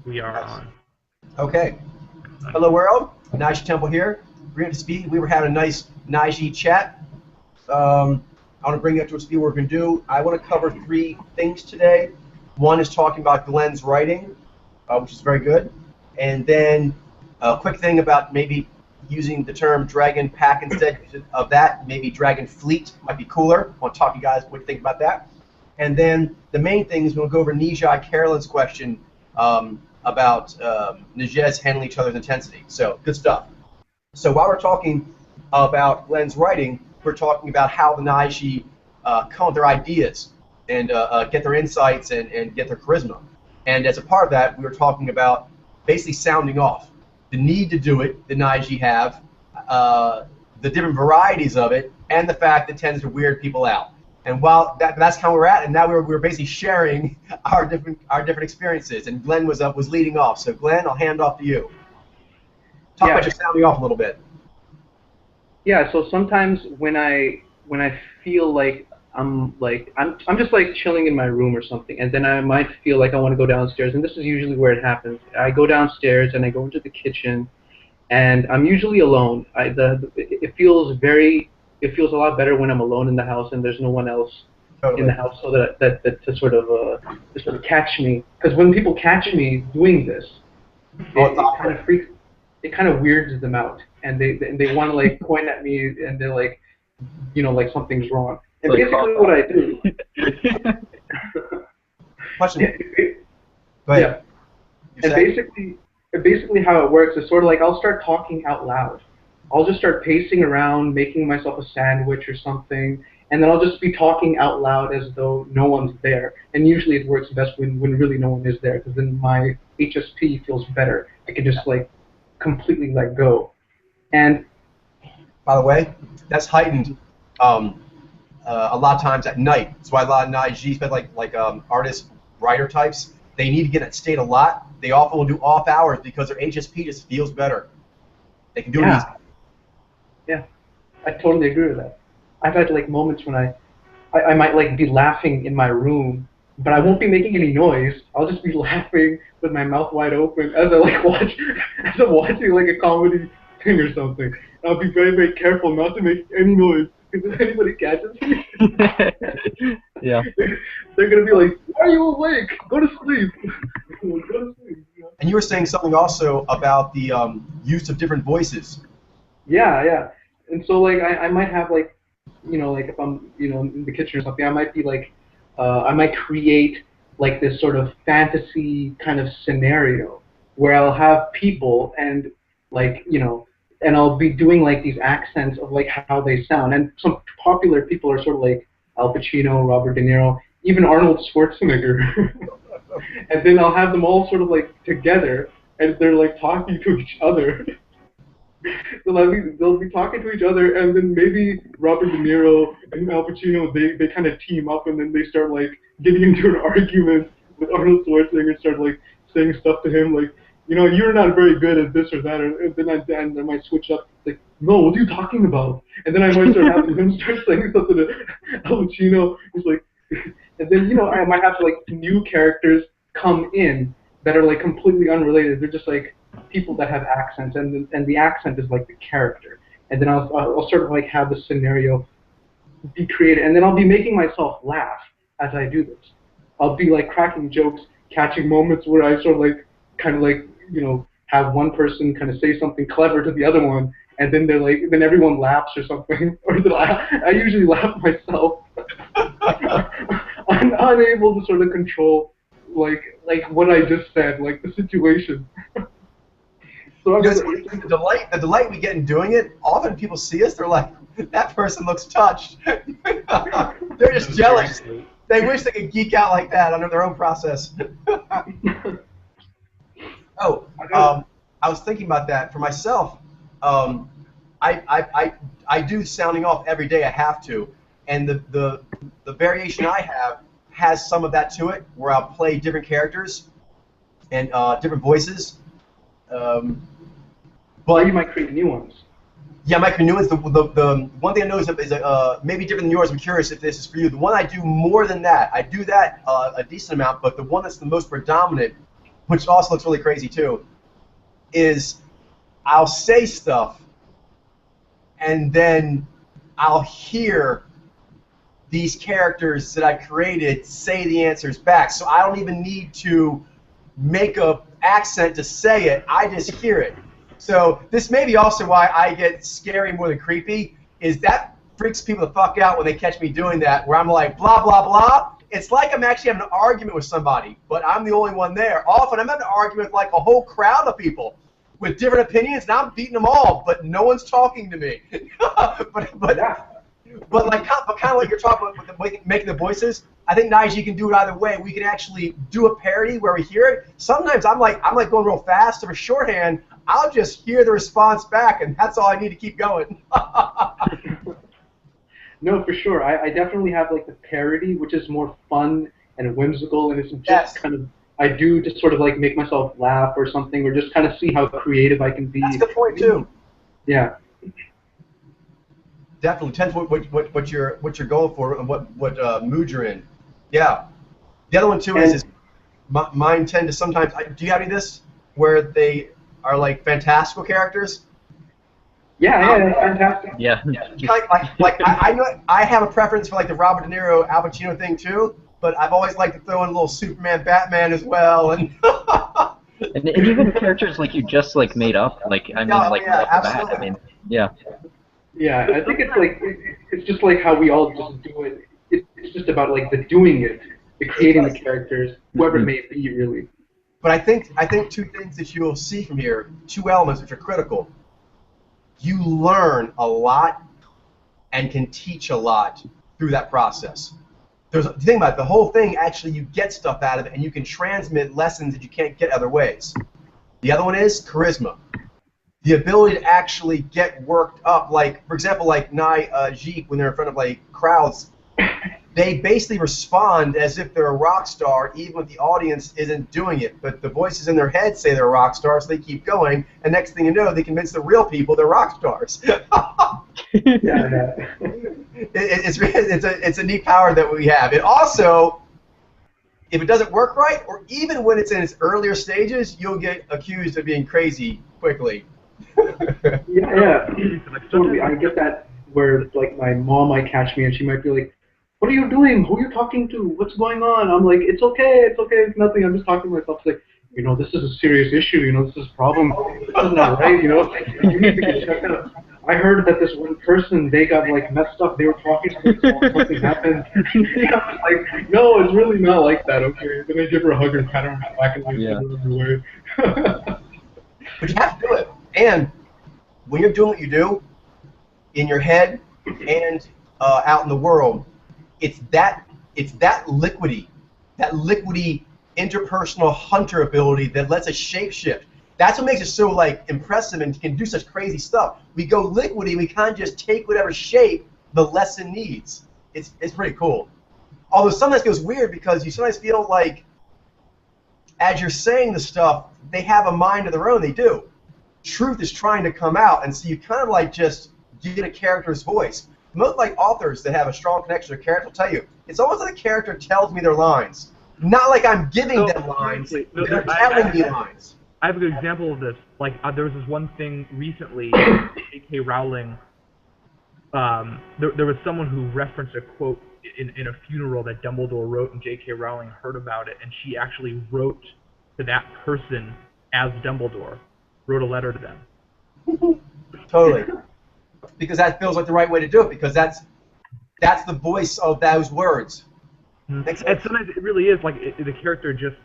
We are on. Okay. Hello world, Nyy'xai Temple here. Bring up to speed. We were having a nice Nyy'xai chat. I want to bring you up to speed. What we're going to do. I want to cover three things today. One is talking about Glenn's writing, which is very good, and then a quick thing about maybe using the term dragon pack instead of that. Maybe dragon fleet might be cooler. I want to talk to you guys what you think about that. And then the main thing is we'll go over Nyy'xai Carolyn's question about Nyy'xais handling each other's intensity. So good stuff. So while we're talking about Glenn's writing, we're talking about how the Nyy'xai come with their ideas and get their insights and get their charisma. And as a part of that, we were talking about basically sounding off. The need to do it the Nyy'xai have, the different varieties of it, and the fact that it tends to weird people out. And while that's how we're at, and now we're basically sharing our different experiences. And Glenn was leading off. So Glenn, I'll hand off to you. Talk about your sounding off a little bit. Yeah. So sometimes when I feel like I'm just like chilling in my room or something, and then I might feel like I want to go downstairs, and this is usually where it happens. I go downstairs and I go into the kitchen, and I'm usually alone. It feels a lot better when I'm alone in the house and there's no one else in the house, so that to sort of catch me. Because when people catch me doing this, it kind of weirds them out, and they want to like point at me, and they're like, like something's wrong. And basically what I do. Question. Yeah. And basically how it works is sort of like I'll start talking out loud. I'll just start pacing around, making myself a sandwich or something, and then I'll just be talking out loud as though no one's there. And usually it works best when really no one is there, because then my HSP feels better. I can just like completely let go. And by the way, that's heightened a lot of times at night. That's why a lot of Nyy'xais, like artist, writer types, they need to get in that state a lot. They often will do off hours because their HSP just feels better. They can do it easy. Yeah, I totally agree with that. I've had like moments when I might like be laughing in my room, but I won't be making any noise. I'll just be laughing with my mouth wide open as I'm watching like a comedy thing or something. And I'll be very, very careful not to make any noise, because if anybody catches me, yeah, they're gonna be like, "Why are you awake? Go to sleep." Go to sleep. And you were saying something also about the use of different voices. Yeah. And so like I might have like, like if I'm in the kitchen or something, I might be like, I might create like this sort of fantasy kind of scenario where I'll have people and like and I'll be doing like these accents of like how they sound. And some popular people are sort of like Al Pacino, Robert De Niro, even Arnold Schwarzenegger. And then I'll have them all sort of like together, and they're like talking to each other. So they'll be talking to each other, and then maybe Robert De Niro and Al Pacino, they kind of team up, and then they start like getting into an argument with Arnold Schwarzenegger, and start like saying stuff to him like, you're not very good at this or that, and then I might switch up like, no, what are you talking about? And then I might start having him start saying something to Al Pacino. He's like, and then I might have like new characters come in that are like completely unrelated. They're just like people that have accents, and the accent is like the character. And then I'll sort of like have the scenario be created, and then I'll be making myself laugh as I do this. I'll be like cracking jokes, catching moments where I sort of like kind of like have one person kind of say something clever to the other one, and then then everyone laughs or something, or then I usually laugh myself. I'm unable to sort of control like what I just said, like the situation. So the delight we get in doing it, often people see us, they're like, that person looks touched. They're just jealous. They wish they could geek out like that under their own process. I was thinking about that for myself. I do sounding off every day. I have to, and the variation I have has some of that to it, where I'll play different characters and different voices. But you might create new ones. Yeah, I might create new ones. The one thing I noticed is maybe different than yours. I'm curious if this is for you. The one I do more than that. I do that a decent amount, but the one that's the most predominant which also looks really crazy too, is I'll say stuff and then I'll hear these characters that I created say the answers back. So I don't even need to make a accent to say it. I just hear it. So this may be also why I get scary more than creepy, is that freaks people the fuck out when they catch me doing that, where I'm like, blah, blah, blah. It's like I'm actually having an argument with somebody, but I'm the only one there. Often I'm having an argument with like a whole crowd of people with different opinions, and I'm beating them all, but no one's talking to me. But like, kind of like you're talking about with making the voices, I think Nyy'xai can do it either way. We can actually do a parody where we hear it. Sometimes I'm like going real fast, so for shorthand, I'll just hear the response back, and that's all I need to keep going. No, for sure. I definitely have like the parody, which is more fun and whimsical, and it's just kind of, I do just sort of like make myself laugh or something, or just kind of see how creative I can be. That's a good point too. Yeah. Definitely depends what you're going for and what mood you're in. Yeah. The other one too is mine tend to sometimes. Do you have any of this where they are like fantastical characters? Yeah, fantastic. Yeah. Like I know I have a preference for like the Robert De Niro, Al Pacino thing too, but I've always liked to throw in a little Superman, Batman as well, and. And even characters like you just like made up, like I mean, like yeah, off the bat. I mean, yeah. Yeah, I think it's like it's just like how we all just do it. It's just about like the doing it, the creating the characters, whoever it may be, really. But I think two things that you'll see from here, two elements which are critical. You learn a lot and can teach a lot through that process. There's the thing about it, the whole thing, actually you get stuff out of it and you can transmit lessons that you can't get other ways. The other one is charisma. The ability to actually get worked up, like, for example, like Nyy'xai, when they're in front of like crowds, they basically respond as if they're a rock star, even if the audience isn't doing it. But the voices in their head say they're a rock star, so they keep going. And next thing you know, they convince the real people they're rock stars. It's a neat power that we have. And also, if it doesn't work right, or even when it's in its earlier stages, you'll get accused of being crazy quickly. Yeah, totally. I get that where like my mom might catch me and she might be like, "What are you doing? Who are you talking to? What's going on?" I'm like, "It's okay, it's nothing. I'm just talking to myself." It's like, this is a serious issue. This is a problem. This is not right. You need to get checked out. I heard that this one person, they got like messed up. They were talking to themselves. Something happened. I was like, no, it's really not like that. Okay, then I give her a hug and pat her on the back and leave. But you have to do it. And when you're doing what you do, in your head and out in the world, it's that liquidy interpersonal hunter ability that lets us shapeshift. That's what makes it so like impressive and can do such crazy stuff. We go liquidy, we kind of just take whatever shape the lesson needs. It's pretty cool. Although sometimes it goes weird because you sometimes feel like as you're saying the stuff, they have a mind of their own. They do. Truth is trying to come out, and so you kind of like just get a character's voice. Most like authors that have a strong connection to a character will tell you, it's almost like a character tells me their lines. Not like I'm giving them lines, they're telling me lines. I have a good example of this. Like, there was this one thing recently, J.K. Rowling, there was someone who referenced a quote in a funeral that Dumbledore wrote, and J.K. Rowling heard about it, and she actually wrote to that person as Dumbledore, wrote a letter to them. Totally. Because that feels like the right way to do it, because that's the voice of those words. And sometimes it really is, like, the character just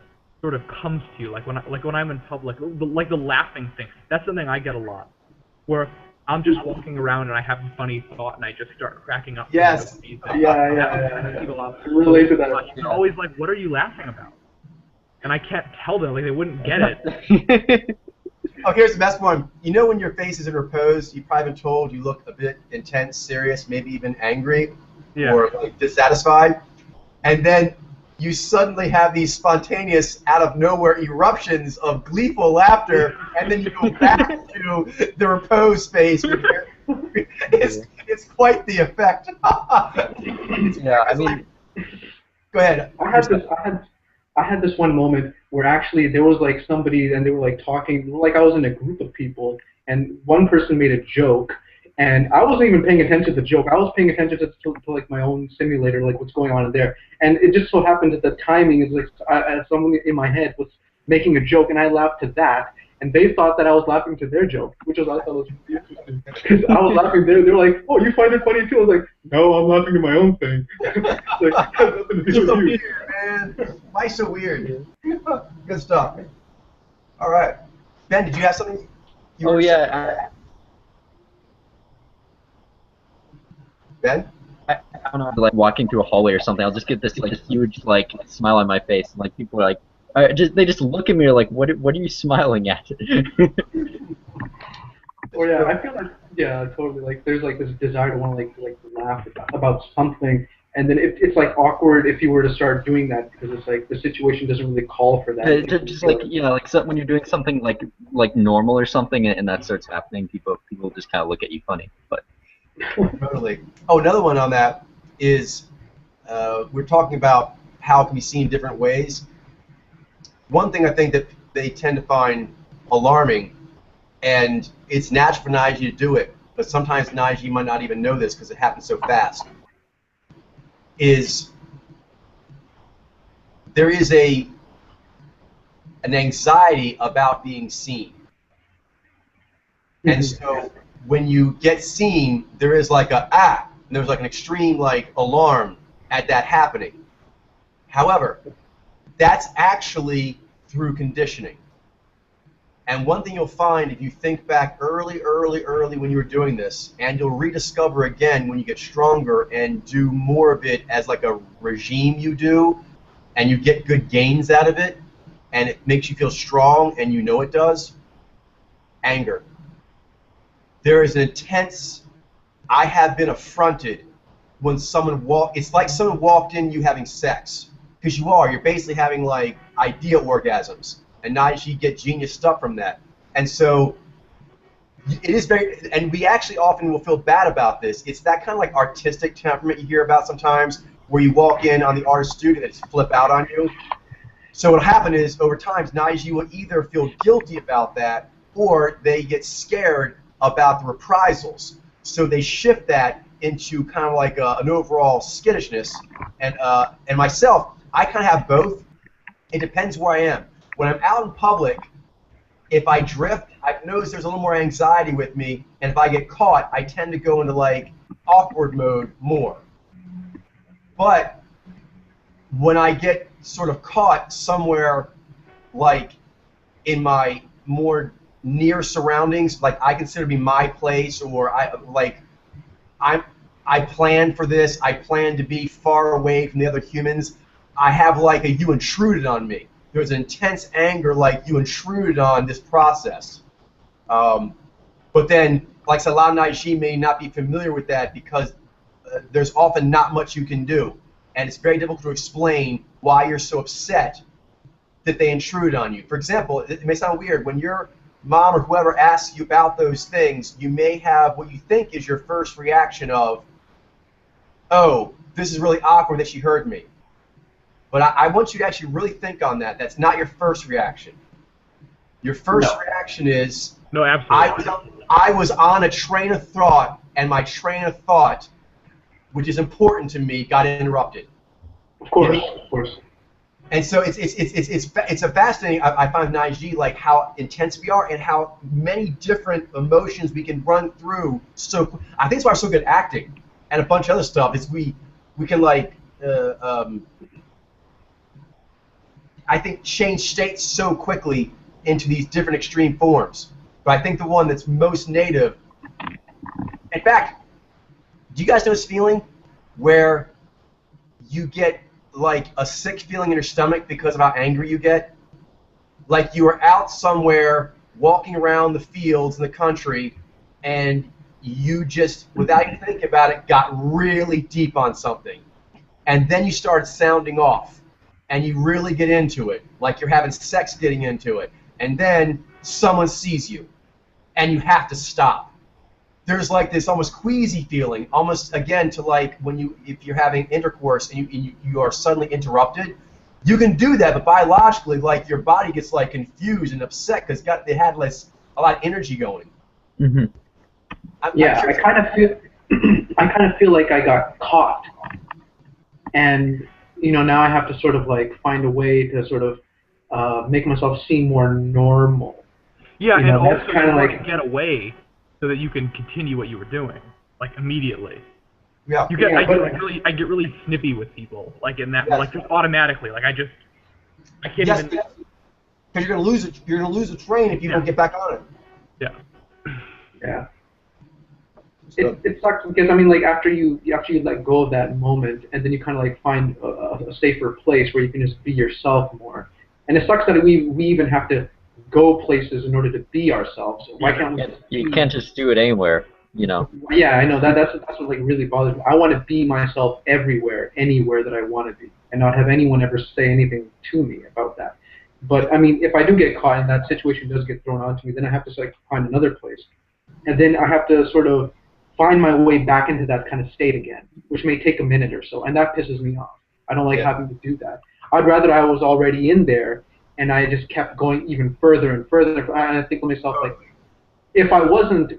sort of comes to you, like when I'm in public, like the laughing thing. That's something I get a lot, where I'm just walking around and I have a funny thought and I just start cracking up. Yes. Yeah. People relate to that. They're always like, "What are you laughing about?" And I can't tell them, like they wouldn't get it. Oh, here's the best one. You know when your face is in repose, you've probably been told you look a bit intense, serious, maybe even angry, or like dissatisfied, and then you suddenly have these spontaneous, out of nowhere eruptions of gleeful laughter, and then you go back to the repose space. It's quite the effect. Yeah, I mean, go ahead. I had this one moment where actually there was like somebody and they were like talking, like I was in a group of people, and one person made a joke, and I wasn't even paying attention to the joke. I was paying attention to like my own simulator, like what's going on in there. And it just so happened that the timing is like someone in my head was making a joke, and I laughed to that. And they thought that I was laughing to their joke, which was I thought was interesting. Because I was laughing there, they were like, "Oh, you find it funny too?" I was like, "No, I'm laughing to my own thing." Like, it has nothing to do So with you. weird, man. Why so weird? Good stuff. All right, Ben, did you have something? Oh yeah, Ben? I don't know, like walking through a hallway or something, I'll just get this like huge like smile on my face, and like people are like, they just look at me like, what are you smiling at? Or yeah, I feel like yeah, totally. Like there's like this desire to want to like laugh about something, and then it's like awkward if you were to start doing that because it's like the situation doesn't really call for that. Just like like when you're doing something like normal or something, and that starts happening, people just kind of look at you funny. But Totally. Oh, another one on that is we're talking about how it can be seen different ways. One thing I think that they tend to find alarming, and it's natural for Nyy'xai to do it, but sometimes Nyy'xai might not even know this because it happens so fast, is there is an anxiety about being seen. And so when you get seen, there is like and there's like an extreme like alarm at that happening. However, that's actually through conditioning. And one thing you'll find if you think back early when you were doing this, and you'll rediscover again when you get stronger and do more of it as like a regime you do, and you get good gains out of it, and it makes you feel strong, and you know it does, anger. There is an intense, I have been affronted when someone it's like someone walked in you having sex. Because you're basically having like idea orgasms. And Nyy'xai get genius stuff from that. And so it is and we actually often will feel bad about this. It's that kind of like artistic temperament you hear about sometimes where you walk in on the artist studio and just flip out on you. So what'll happen is over time, Nyy'xai will either feel guilty about that or they get scared about the reprisals. So they shift that into kind of like an overall skittishness. And myself, I kind of have both. It depends where I am. When I'm out in public, if I drift, I've noticed there's a little more anxiety with me, and if I get caught, I tend to go into like awkward mode more. But when I get sort of caught somewhere like in my more near surroundings, like I consider to be my place, or I plan for this, I plan to be far away from the other humans, I have like you intruded on me. There's intense anger like you intruded on this process. But then, like I said, a lot of Nyy'xai may not be familiar with that because there's often not much you can do. And it's very difficult to explain why you're so upset that they intrude on you. For example, it may sound weird, when your mom or whoever asks you about those things, you may have what you think is your first reaction of, oh, this is really awkward that she heard me. But I want you to actually really think on that. That's not your first reaction. Your first reaction is, no, absolutely. I was on a train of thought, and my train of thought, which is important to me, got interrupted. Of course, of course. And so it's a fascinating. I find Nyy'xai like how intense we are and how many different emotions we can run through. So I think it's why we're so good at acting and a bunch of other stuff. Is we can like. I think change states so quickly into these different extreme forms. But I think the one that's most native, in fact, do you guys know this feeling where you get like a sick feeling in your stomach because of how angry you get? Like you are out somewhere walking around the fields in the country and you just, without even thinking about it, got really deep on something. And then you start sounding off. And you really get into it, like you're having sex getting into it. And then someone sees you, and you have to stop. There's like this almost queasy feeling, almost again to like when if you're having intercourse and you are suddenly interrupted. You can do that, but biologically, like your body gets like confused and upset because they had less a lot of energy going. Mm-hmm. Yeah, I kind of feel I kind of feel like I got caught, and now I have to sort of like find a way to sort of make myself seem more normal. Yeah, and that's also kind you of want like to get away so that you can continue what you were doing, like immediately. Yeah. I get really snippy with people, like in that, Yes. like just automatically, like I can't Yes, even. because you're gonna lose a train if you don't get back on it. Yeah. Yeah. So, It sucks because I mean, like after you let go of that moment, and then you kind of like find a safer place where you can just be yourself more. And it sucks that we even have to go places in order to be ourselves. Why can't we? You can't just do it anywhere, Yeah, I know that's what like really bothers me. I want to be myself everywhere, anywhere that I want to be, and not have anyone ever say anything to me about that. But I mean, if I do get caught and that situation does get thrown onto me, then I have to like find another place, and then I have to sort of find my way back into that kind of state again, which may take a minute or so, and that pisses me off. I don't like having to do that. I'd rather I was already in there and I just kept going even further and further. And I think to myself, like, if I wasn't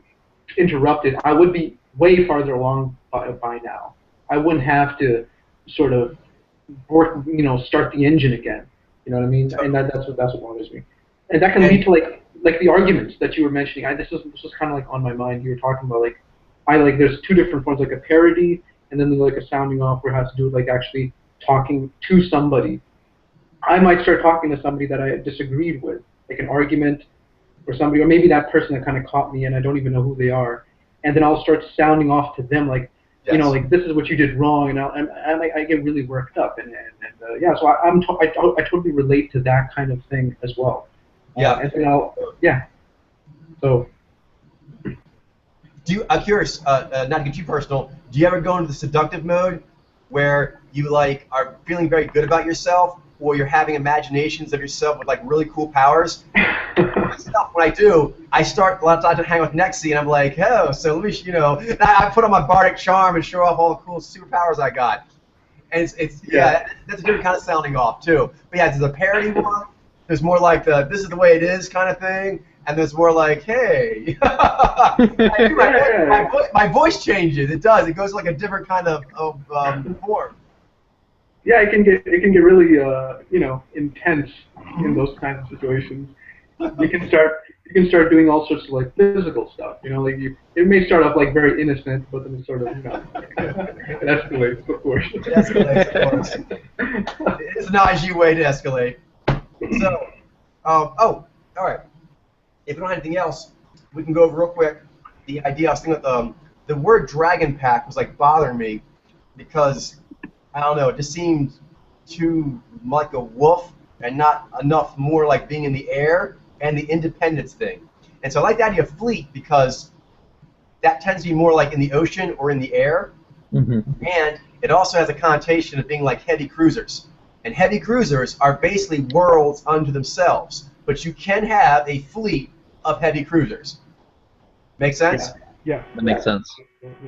interrupted, I would be way farther along by now. I wouldn't have to sort of work, start the engine again. You know what I mean? And that's what bothers me. And that can lead to like the arguments that you were mentioning. This was kind of like on my mind. You were talking about like there's two different forms, like a parody and then there's like a sounding off where it has to do with like actually talking to somebody. I might start talking to somebody that I disagreed with, like an argument or somebody, or maybe that person that kind of caught me and I don't even know who they are, and then I'll start sounding off to them like, like this is what you did wrong, and I get really worked up, and yeah, so I totally relate to that kind of thing as well. Yeah. And then so. I'm curious, not to get too personal, do you ever go into the seductive mode where you like are feeling very good about yourself, or you're having imaginations of yourself with like really cool powers? When I do, I start a lot of times to hang with Nyy'xai, and I'm like, oh, so let me, I put on my bardic charm and show off all the cool superpowers I got. And that's a different kind of sounding off too. But yeah, there's a parody one. There's more like the this is the way it is kind of thing. And there's more like, hey, my voice changes. It does. It goes like a different kind of form. Yeah, it can get really intense in those kinds of situations. You can start doing all sorts of like physical stuff. Like it may start off like very innocent, but then it sort of it escalates, of course. It escalates, of course. It's an Nyy'xai way to escalate. So, all right. If we don't have anything else, we can go over real quick the idea. I was thinking that the word dragon pack was like bothering me because I don't know, it just seemed too like a wolf and not enough more like being in the air and the independence thing. And so I like the idea of fleet because that tends to be more like in the ocean or in the air. Mm-hmm. And it also has a connotation of being like heavy cruisers. And heavy cruisers are basically worlds unto themselves. But you can have a fleet of heavy cruisers. Make sense? Yeah. That makes sense.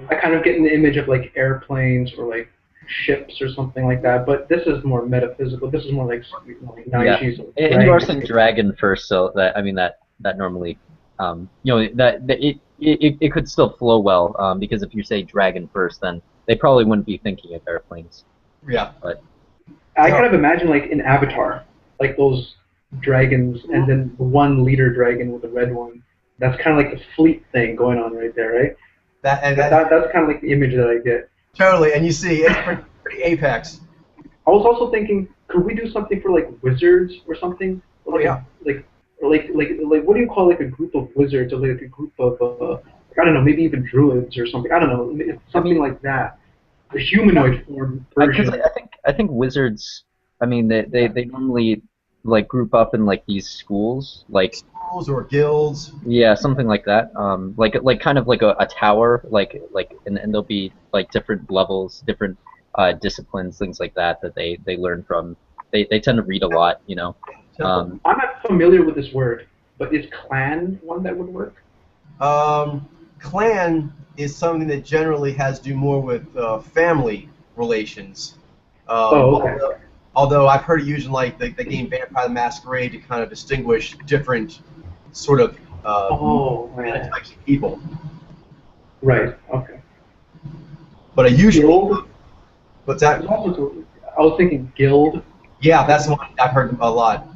I kind of get in the image of like airplanes or like ships or something like that, but this is more metaphysical. This is more like Nyy'xai's. And you are saying dragon first, so that that normally, it could still flow well, because if you say dragon first, then they probably wouldn't be thinking of airplanes. Yeah. But I kind of imagine like in Avatar, like those dragons, and then the one leader dragon with the red one. That's kind of like the fleet thing going on right there, right? That's kind of like the image that I get. Totally, and you see, it's pretty apex. I was also thinking, could we do something for like wizards or something? Or, like, like what do you call like a group of wizards or like a group of I don't know, maybe even druids or something. I don't know, something like that. A humanoid form version. Because I think wizards. I mean, they normally like group up in like these schools, like schools or guilds. Yeah, something like that. Like kind of like a tower, and there'll be like different levels, different disciplines, things like that they learn from. They tend to read a lot, I'm not familiar with this word, but is clan one that would work? Clan is something that generally has to do more with family relations. Okay. Although I've heard it used in like the game Vampire the Masquerade to kind of distinguish different sort of right. types of people. Right. Okay. But I usually. Guild. What's that? I was thinking guild. Yeah, that's the one I've heard a lot.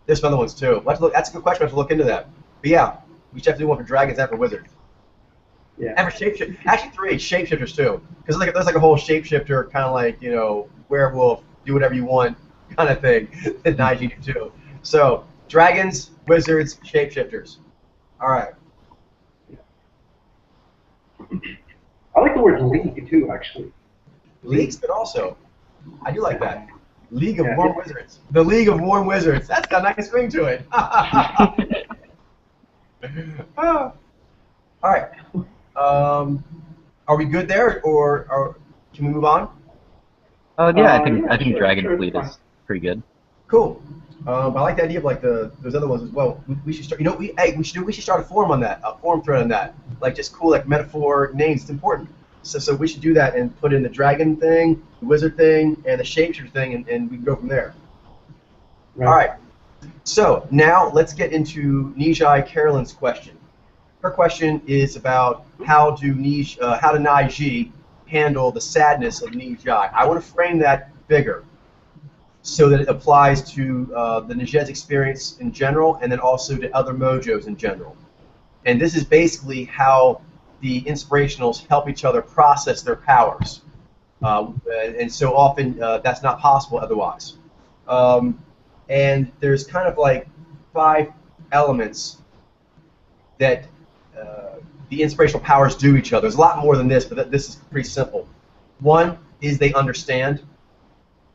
There's some other ones too. We'll have to look, that's a good question. We'll have to look into that. But yeah, we should have to do one for dragons and for wizards. Yeah. And for shapeshifters. Actually, 3 shapeshifters too. Because there's like a whole shapeshifter kind of like, you know, werewolf, do whatever you want kind of thing that Nyy'xai do too. So, dragons, wizards, shapeshifters. All right. I like the word league too, actually. League's good also. I do like that. League of Yeah. Warm Wizards. The League of Warm Wizards. That's got a nice ring to it. All right. Are we good there, or can we move on? Yeah, I think sure, Dragon sure, Fleet it's is pretty good. Cool. I like the idea of like those other ones as well. We should start. You know, we should start a forum on that, a forum thread on that. Like just cool like metaphor names. It's important. So we should do that and put in the dragon thing, the wizard thing, and the shapeshifter thing, and we can go from there. Right. All right. So now let's get into Nyy'xai Carolyn's question. Her question is about how do Nyy'xai handle the sadness of Nyy'xai. I want to frame that bigger, so that it applies to the Nyy'xai's experience in general, and then also to other mojos in general. And this is basically how the inspirationals help each other process their powers. And so often that's not possible otherwise. And there's kind of like 5 elements that the inspirational powers do each other. There's a lot more than this, but this is pretty simple. One is they understand.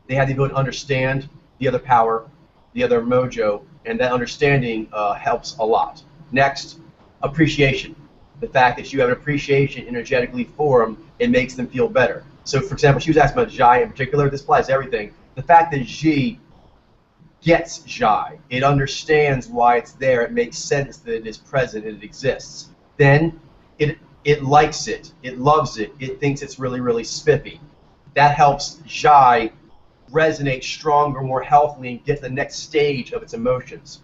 They have the ability to understand the other power, the other mojo, and that understanding helps a lot. Next, appreciation. The fact that you have an appreciation energetically for them, it makes them feel better. So, for example, she was asking about Jai in particular. This applies to everything. The fact that Ji gets Jai, it understands why it's there. It makes sense that it is present and it exists. Then it likes it. It loves it. It thinks it's really, really spiffy. That helps Jai resonate stronger, more healthily, and get to the next stage of its emotions.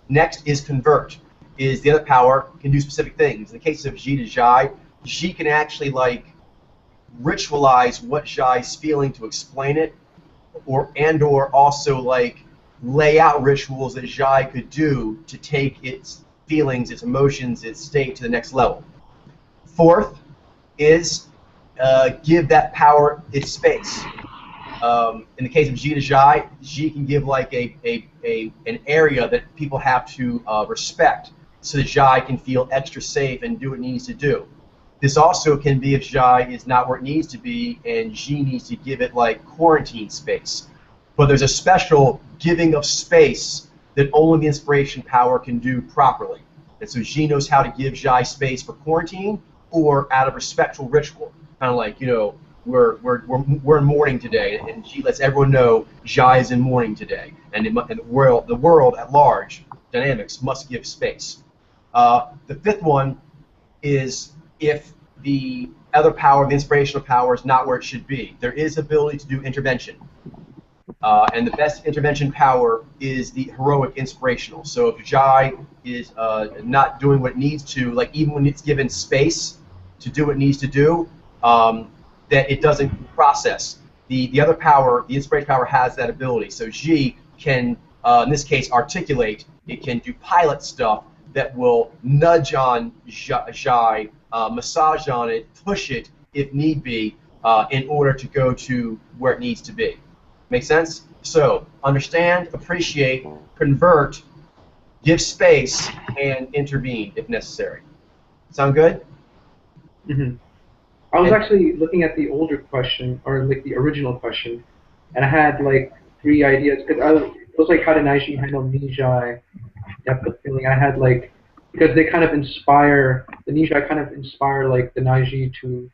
Next is convert. Is the other power can do specific things. In the case of Ji to Jai, Ji can actually like ritualize what Jai's feeling to explain it, or also like lay out rituals that Jai could do to take its feelings, its emotions, its state to the next level. Fourth is give that power its space. In the case of Ji to Jai, Ji can give like an area that people have to respect, so that Jai can feel extra safe and do what it needs to do. This also can be if Jai is not where it needs to be and Ji needs to give it like quarantine space. But there's a special giving of space that only the inspiration power can do properly. And so Ji knows how to give Jai space for quarantine or out of respectful ritual. Kind of like, you know, we're in mourning today, and Ji lets everyone know Jai is in mourning today, and the world at large, dynamics, must give space. The fifth one is if the other power, the inspirational power, is not where it should be. There is ability to do intervention. And the best intervention power is the heroic inspirational. So if Jai is not doing what it needs to, like even when it's given space to do what it needs to do, that it doesn't process. The other power, the inspiration power, has that ability. So Ji can, in this case, articulate. It can do pilot stuff that will nudge on Jai, massage on it, push it if need be, in order to go to where it needs to be. Make sense? So understand, appreciate, convert, give space, and intervene if necessary. Sound good? Mm-hmm. I was actually looking at the older question, or like the original question, and I had like 3 ideas. Because it was like, how did Nyy'xai handle Nyy'xai depth of feeling? I had like, because they kind of inspire, the Nyy'xai kind of inspire like the Nyy'xai to,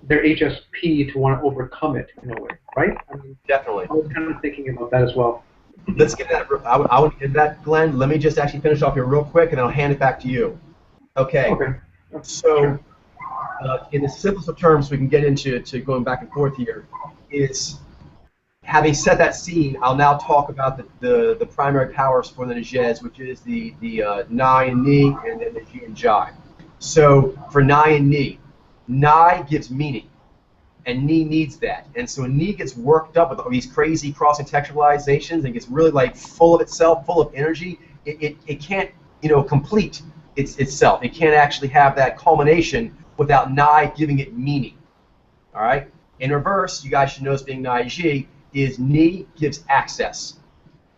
their HSP to want to overcome it in a way, right? I mean, Definitely. I was kind of thinking about that as well. Let's get that. I want to get that, Glenn. Let me just actually finish off here real quick, and then I'll hand it back to you. Okay. Okay. So, in the simplest of terms, we can get into going back and forth here, is having set that scene, I'll now talk about the primary powers for the Nyy'xai, which is the Nai and Ni, and then the Ji and Jai. So for Nai and Ni, Nai gives meaning, and Ni needs that. And so when Ni gets worked up with all these crazy cross-contextualizations and gets really like full of itself, full of energy, it can't complete itself. It can't actually have that culmination without Nai giving it meaning. All right. In reverse, you guys should know, as being Nyy'xai, is Ni gives access.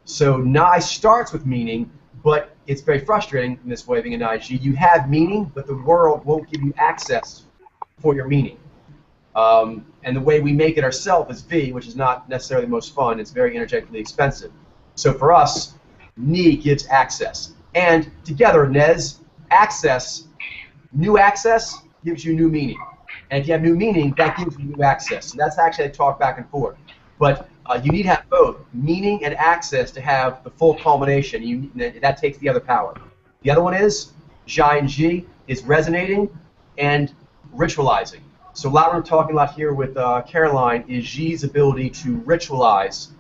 So Nai starts with meaning, but it's very frustrating in this way, being a Nyy'xai. You have meaning, but the world won't give you access for your meaning. And the way we make it ourselves is V, which is not necessarily the most fun. It's very energetically expensive. So for us, Ni gives access. And together, Nez, access, new access gives you new meaning. And if you have new meaning, that gives you new access. So that's actually a talk back and forth. But you need to have both meaning and access to have the full culmination. That takes the other power. The other one is, Jai and Ji, is resonating and ritualizing. So a lot we're talking about here with Caroline is Ji's ability to ritualize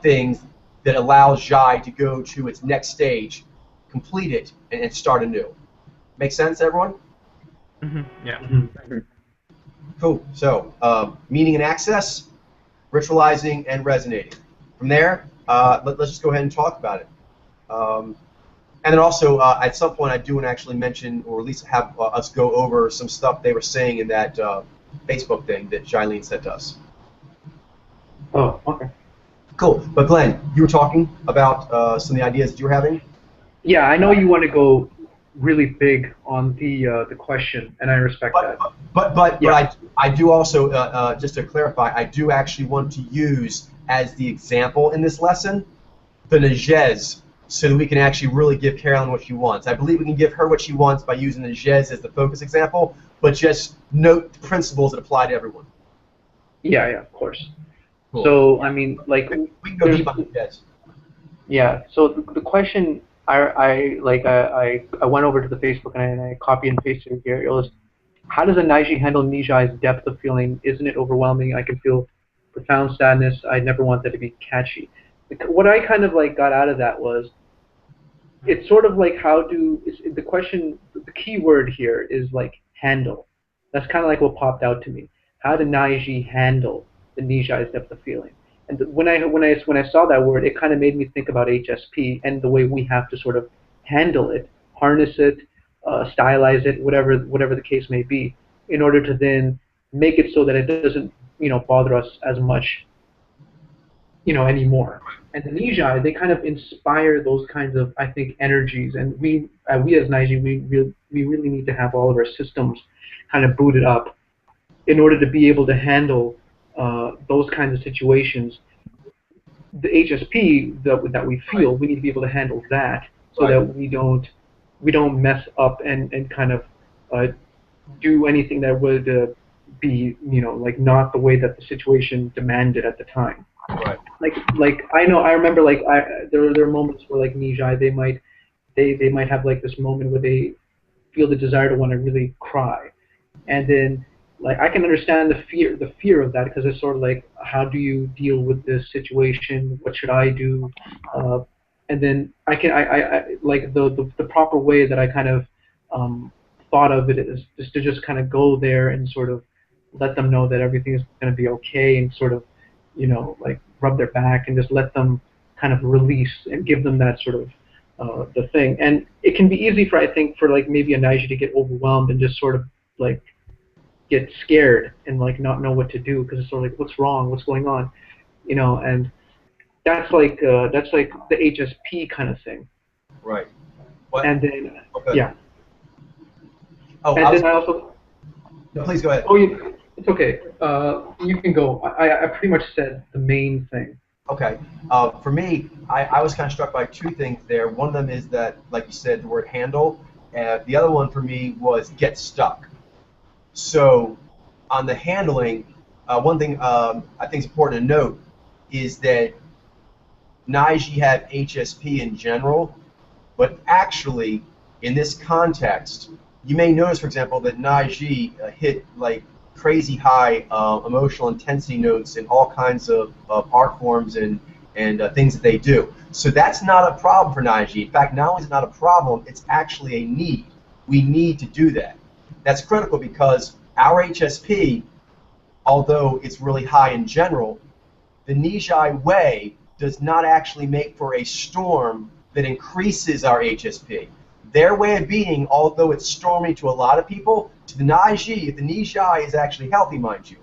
things that allows Jai to go to its next stage, complete it, and start anew. Make sense, everyone? Mm-hmm. Yeah. Mm-hmm. Cool. So, meaning and access, ritualizing and resonating. From there, let's just go ahead and talk about it. And then also, at some point, I do want to actually mention, or at least have us go over some stuff they were saying in that Facebook thing that Jailene sent to us. Oh, okay. Cool. But Glenn, you were talking about some of the ideas that you were having? Yeah, I know you want to go really big on the question, and I respect that. But I do also, just to clarify, I do actually want to use as the example in this lesson the Nyy'xai, so that we can actually really give Carolyn what she wants. I believe we can give her what she wants by using the Nyy'xai as the focus example, but just note the principles that apply to everyone. Yeah, of course. Cool. So, I mean, like... We can go deep on the Nyy'xai. Yeah, so the question, I went over to the Facebook and I copy and pasted it here. It was, how does a Nyy'xai handle Nyy'xai's depth of feeling? Isn't it overwhelming? I can feel profound sadness. I never want that to be catchy. What I kind of like got out of that was, it's sort of like the question, the key word here is like handle. That's kind of like what popped out to me. How do Nyy'xai handle the Nyy'xai's depth of feeling? And when I saw that word, it kind of made me think about HSP and the way we have to sort of handle it, harness it, stylize it, whatever the case may be, in order to then make it so that it doesn't bother us as much anymore. And the Nyy'xai, they kind of inspire those kinds of, I think, energies. And we as Nyy'xai, we really need to have all of our systems kind of booted up in order to be able to handle those kinds of situations. The HSP that we feel, we need to be able to handle that, so that we don't mess up and kind of do anything that would be like not the way that the situation demanded at the time. Right. Like I remember there are moments where like Nyy'xai, they might have like this moment where they feel the desire to want to really cry, and then like I can understand the fear of that, because it's sort of like, how do you deal with this situation? What should I do? And then I like the proper way that I kind of thought of it is just to just kind of go there and sort of let them know that everything is going to be okay, and sort of like rub their back and just let them kind of release and give them that sort of the thing. And it can be easy I think for like maybe a Nyy'xai to get overwhelmed and just sort of like get scared and like not know what to do, because it's sort of like, what's wrong, what's going on, and that's like the HSP kind of thing. Right. What? And then Okay. yeah. Oh, and then I also. No, please go ahead. Oh, it's okay. You can go. I pretty much said the main thing. Okay. For me, I was kind of struck by two things there. One of them is that, like you said, the word handle. The other one for me was get stuck. So on the handling, one thing I think is important to note is that Nyy'xai have HSP in general, but actually in this context, you may notice, for example, that Nyy'xai hit like crazy high emotional intensity notes in all kinds of art forms and things that they do. So that's not a problem for Nyy'xai. In fact, not only is it not a problem, it's actually a need. We need to do that. That's critical because our HSP, although it's really high in general, the Nyy'xai way does not actually make for a storm that increases our HSP. Their way of being, although it's stormy to a lot of people, to the Nyy'xai is actually healthy, mind you.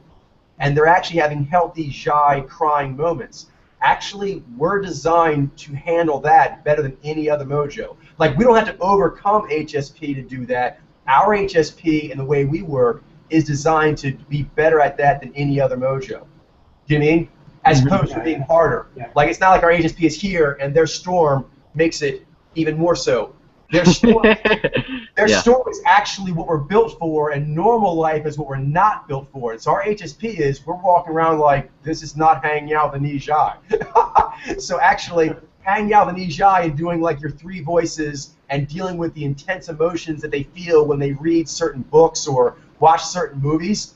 And they're actually having healthy Zhai crying moments. Actually, we're designed to handle that better than any other mojo. Like, we don't have to overcome HSP to do that. Our HSP and the way we work is designed to be better at that than any other mojo. Do you know what I mean? As opposed to being harder. Yeah. Like, it's not like our HSP is here and their storm makes it even more so. Their storm, storm is actually what we're built for, and normal life is what we're not built for. And so our HSP is, we're walking around like, this is not hanging out with the Nyy'xai. So actually, hanging out with the Nyy'xai and doing like your three voices and dealing with the intense emotions that they feel when they read certain books or watch certain movies,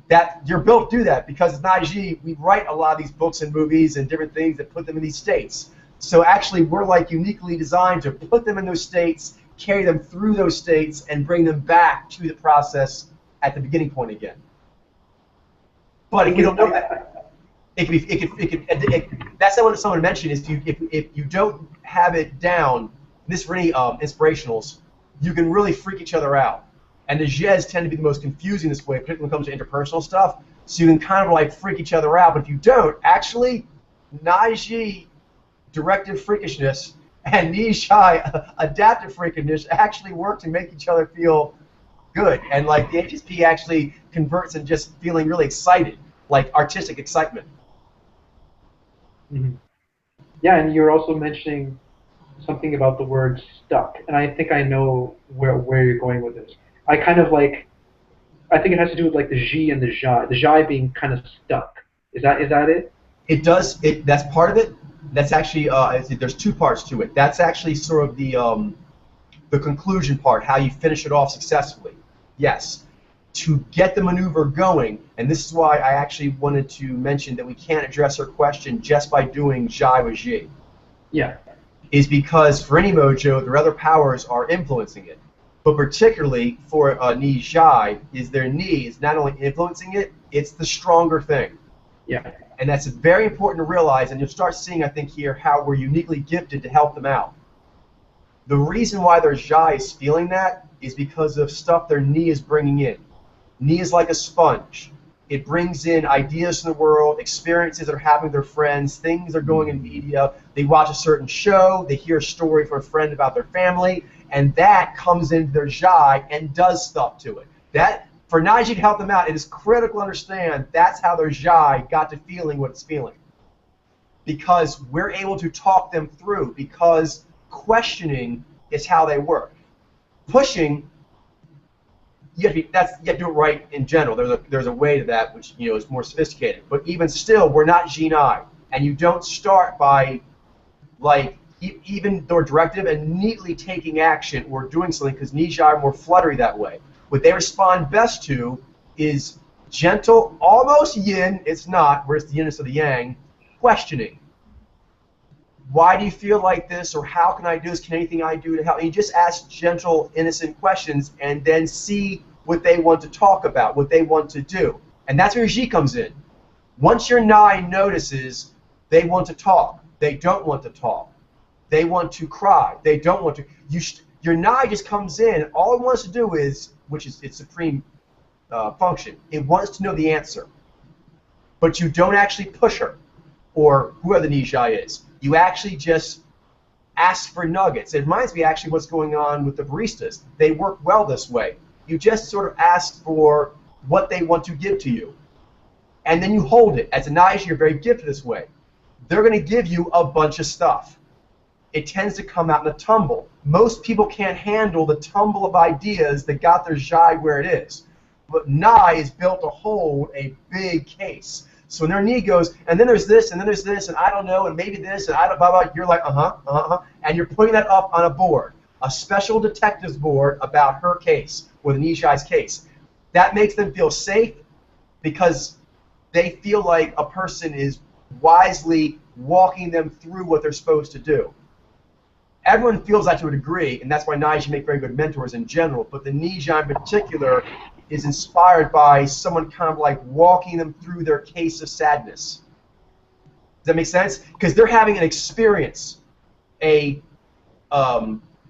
that you're built to do that because as Nyy'xai, we write a lot of these books and movies and different things that put them in these states. So actually, we're like uniquely designed to put them in those states, carry them through those states, and bring them back to the process at the beginning point again. But if you don't know that, that's not what someone mentioned. Is if you don't have it down, this for any inspirationals, you can really freak each other out. And the Zhez tend to be the most confusing this way, particularly when it comes to interpersonal stuff. So you can kind of like freak each other out. But if you don't, actually, Nyy'xai directive freakishness and Nyy'xai adaptive freakishness actually work to make each other feel good. And like the HSP actually converts in just feeling really excited, like artistic excitement. Mm-hmm. Yeah, and you're also mentioning something about the word stuck, and I think I know where you're going with this. I kind of like, I think it has to do with like the Xi and the Zhai. The Zhai being kind of stuck. Is that it? It does. That's part of it. That's actually there's two parts to it. That's actually sort of the conclusion part, how you finish it off successfully. Yes. To get the maneuver going, and this is why I actually wanted to mention that we can't address her question just by doing Zhai with Xi. Yeah. Is because for any mojo, their other powers are influencing it. But particularly for Nyy'xai, is their Ni is not only influencing it, it's the stronger thing. Yeah. And that's very important to realize, and you'll start seeing, I think, here how we're uniquely gifted to help them out. The reason why their Zhai is feeling that is because of stuff their Ni is bringing in. Ni is like a sponge. It brings in ideas from the world, experiences that are happening with their friends, things that are going in media. They watch a certain show, they hear a story from a friend about their family, and that comes into their Zhai and does stuff to it. That, for Nyy'xai to help them out, it is critical to understand that's how their Zhai got to feeling what it's feeling. Because we're able to talk them through, because questioning is how they work. Pushing, you have to do it right in general. There's a way to that which is more sophisticated. But even still, we're not Jinai, and you don't start by like even though directive and neatly taking action or doing something, because Nyy'xai are more fluttery that way. What they respond best to is gentle, almost yin. It's not, whereas the yin is of the yang, questioning. Why do you feel like this, or how can I do this? Can anything I do to help? And you just ask gentle, innocent questions, and then see what they want to talk about, what they want to do. And that's where your Xi comes in. Once your Nai notices they want to talk, they don't want to talk, they want to cry, they don't want to. Your Nai just comes in. All it wants to do is, which is its supreme function, it wants to know the answer. But you don't actually push her, or whoever the Nyy'xai is. You actually just ask for nuggets. It reminds me actually what's going on with the baristas. They work well this way. You just sort of ask for what they want to give to you. And then you hold it. As a Nyy'xai, you're very gifted this way. They're going to give you a bunch of stuff. It tends to come out in a tumble. Most people can't handle the tumble of ideas that got their Zhai where it is. But Nai is built to hold a big case. So when their Ni goes, and then there's this, and then there's this, and I don't know, and maybe this, and I don't, blah, blah, you're like, and you're putting that up on a board, a special detective's board about her case, or the Nyy'xai's case. that makes them feel safe because they feel like a person is wisely walking them through what they're supposed to do. Everyone feels that to a degree, and that's why Nyy'xai make very good mentors in general, but the Nyy'xai in particular is inspired by someone kind of like walking them through their case of sadness. Does that make sense? Because they're having an experience, a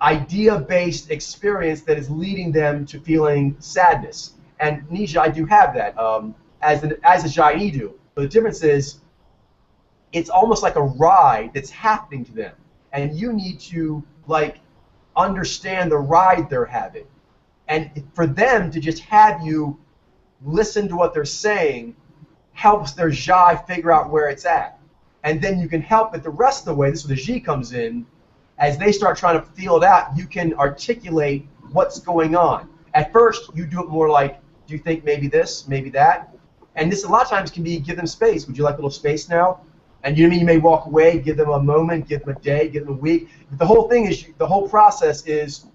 idea-based experience that is leading them to feeling sadness. And Nyy'xai do have that, as the Jai do. But the difference is, it's almost like a ride that's happening to them. And you need to, like, understand the ride they're having. And for them to just have you listen to what they're saying helps their Jai figure out where it's at. And then you can help it the rest of the way. This is where the Ji comes in. As they start trying to feel it out, you can articulate what's going on. At first, you do it more like, do you think maybe this, maybe that? And this a lot of times can be, give them space. Would you like a little space now? And you know what I mean? You may walk away, give them a moment, give them a day, give them a week. But the whole thing is, the whole process is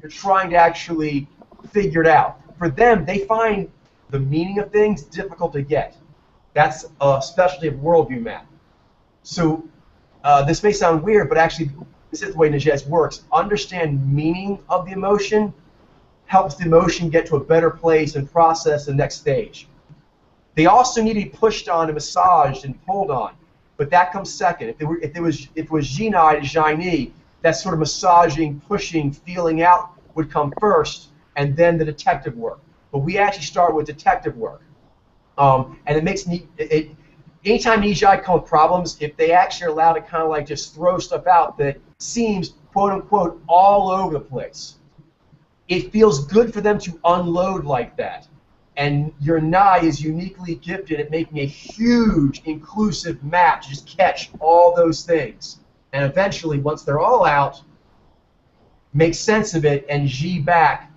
you're trying to actually figure it out. For them, they find the meaning of things difficult to get. That's a specialty of worldview map. So this may sound weird, but actually this is the way Nyy'xai works. Understand meaning of the emotion helps the emotion get to a better place and process the next stage. They also need to be pushed on and massaged and pulled on, but that comes second. If it was Jinai to Jaini, that sort of massaging, pushing, feeling out would come first, and then the detective work. But we actually start with detective work, and it makes anytime Nyy'xai come with problems, if they actually are allowed to kind of like just throw stuff out that seems quote unquote all over the place, it feels good for them to unload like that. And your Nai is uniquely gifted at making a huge inclusive map to just catch all those things. And eventually, once they're all out, make sense of it and Ji back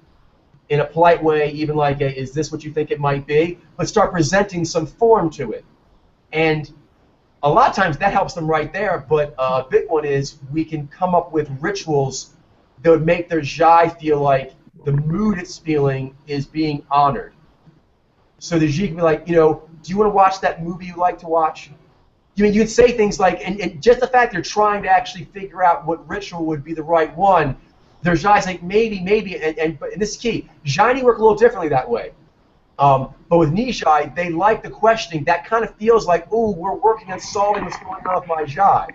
in a polite way, even like, is this what you think it might be? But start presenting some form to it. And a lot of times that helps them right there, but a big one is we can come up with rituals that would make their Jai feel like the mood it's feeling is being honored. So the Ji can be like, you know, do you want to watch that movie you like to watch? You mean you could say things like, and just the fact they're trying to actually figure out what ritual would be the right one, their Jai's like maybe, and this is key. Jaini work a little differently that way. But with Nyy'xai, they like the questioning. That kind of feels like, ooh, we're working on solving what's going on with my Jai.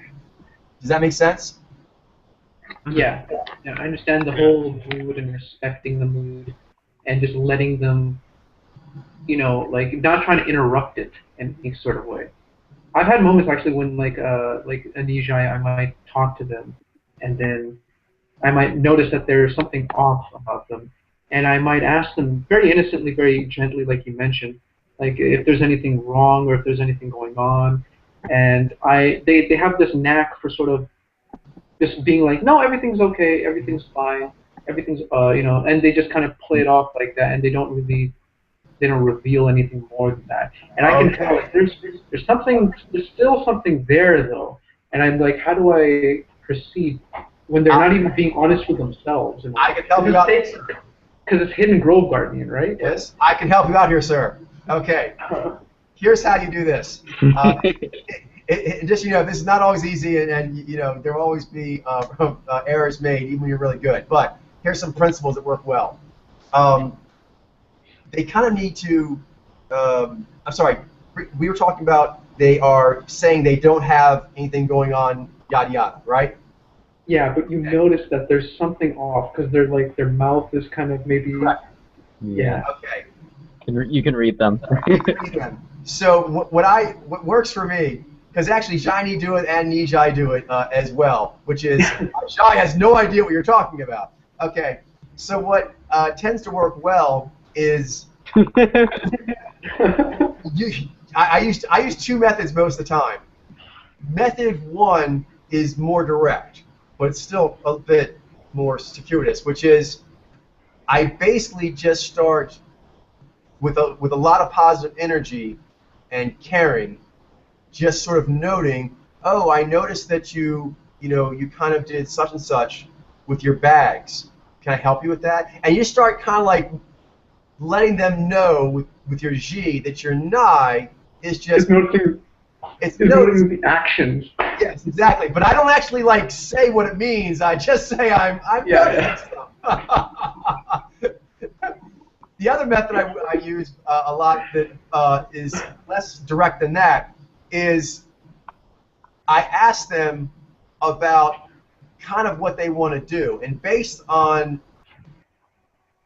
Does that make sense? Yeah, I understand the whole mood and respecting the mood and just letting them, you know, like not trying to interrupt it in any sort of way. I've had moments actually when like a Nyy'xai, I might talk to them and then I might notice that there's something off about them. And I might ask them very innocently, very gently, like you mentioned, like if there's anything wrong or if there's anything going on. And they have this knack for sort of just being like, no, everything's okay, everything's fine, everything's you know, and they just kind of play it off like that, and they don't reveal anything more than that. And I can tell like, there's still something there though. And I'm like, how do I proceed when they're not even being honest with themselves? And I can help you out. Because it's hidden grove gardening, right? Yes, I can help you out here, sir. Okay, here's how you do this. Just you know, this is not always easy, and you know there will always be errors made, even when you're really good. But here's some principles that work well. They kind of need to. I'm sorry. We were talking about they are saying they don't have anything going on, yada yada, right? Yeah, but you notice that there's something off because they're like their mouth is kind of maybe. Correct. Yeah. Okay. You can read them. So what works for me, because actually Jaini do it and Nyy'xai do it as well, which is Jai has no idea what you're talking about. Okay. So what tends to work well is I use two methods most of the time. Method one is more direct, but it's still a bit more circuitous, which is I basically just start with a lot of positive energy and caring, just sort of noting, oh, I noticed that you kind of did such and such with your bags. Can I help you with that? And you start kind of like letting them know with your G that your Nye is just It's noticing the actions. Yes, exactly. But I don't actually like say what it means. I just say I'm noticing stuff. The other method I use a lot that is less direct than that is I ask them about kind of what they want to do, and based on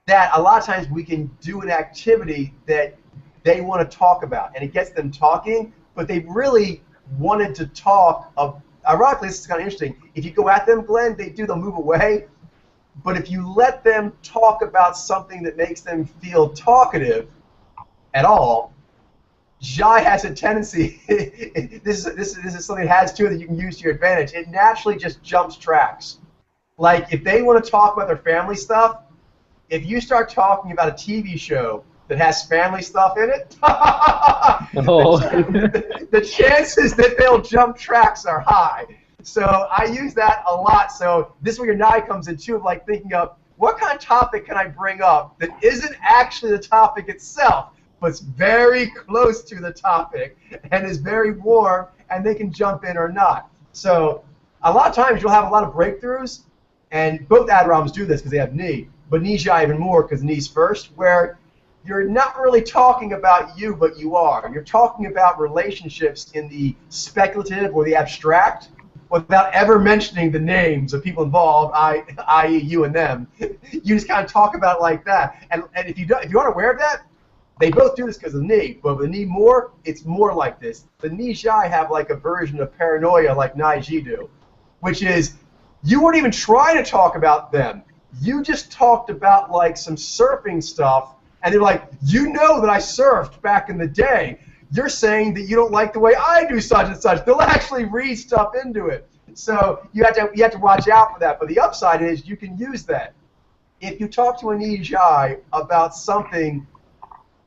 that, a lot of times we can do an activity that they want to talk about, and it gets them talking, but they really wanted to talk of, ironically, this is kind of interesting. If you go at them, Glenn, they'll move away. But if you let them talk about something that makes them feel talkative at all, Jai has a tendency, this is something it has too that you can use to your advantage, it naturally just jumps tracks. Like if they want to talk about their family stuff, if you start talking about a TV show that has family stuff in it, the chances that they'll jump tracks are high. So I use that a lot. So this is where your Nye comes in too, of like thinking of what kind of topic can I bring up that isn't actually the topic itself, but it's very close to the topic and is very warm, and they can jump in or not. So a lot of times you'll have a lot of breakthroughs, and both Adorams do this because they have Nyi, but Nyy'xai even more because Nyi's first, where you're not really talking about you, but you are. You're talking about relationships in the speculative or the abstract without ever mentioning the names of people involved, i.e. you and them. You just kind of talk about it like that. And if you aren't aware of that, they both do this because of Nyi, but with Nyi more, it's more like this. The Nyy'xai have like a version of paranoia like Nyy'xai do, which is you weren't even trying to talk about them. You just talked about like some surfing stuff, and they're like, you know that I surfed back in the day. You're saying that you don't like the way I do such and such. They'll actually read stuff into it. So you have to watch out for that. But the upside is you can use that. If you talk to a Nyy'xai about something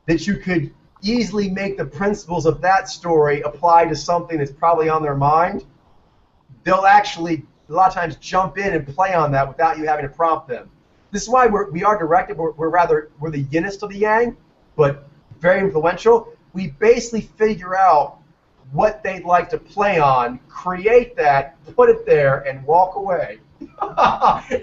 that you could easily make the principles of that story apply to something that's probably on their mind, they'll actually a lot of times jump in and play on that without you having to prompt them. This is why we are directed. We're the yinnest of the yang, but very influential. We basically figure out what they'd like to play on, create that, put it there, and walk away.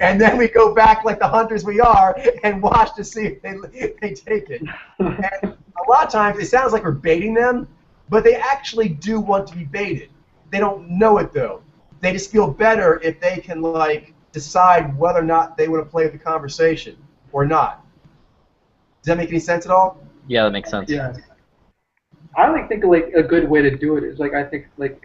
And then we go back like the hunters we are and watch to see if they take it. And a lot of times it sounds like we're baiting them, but they actually do want to be baited. They don't know it though. They just feel better if they can like decide whether or not they want to play the conversation or not. Does that make any sense at all? Yeah, that makes sense. Yeah. I think like a good way to do it is like I think like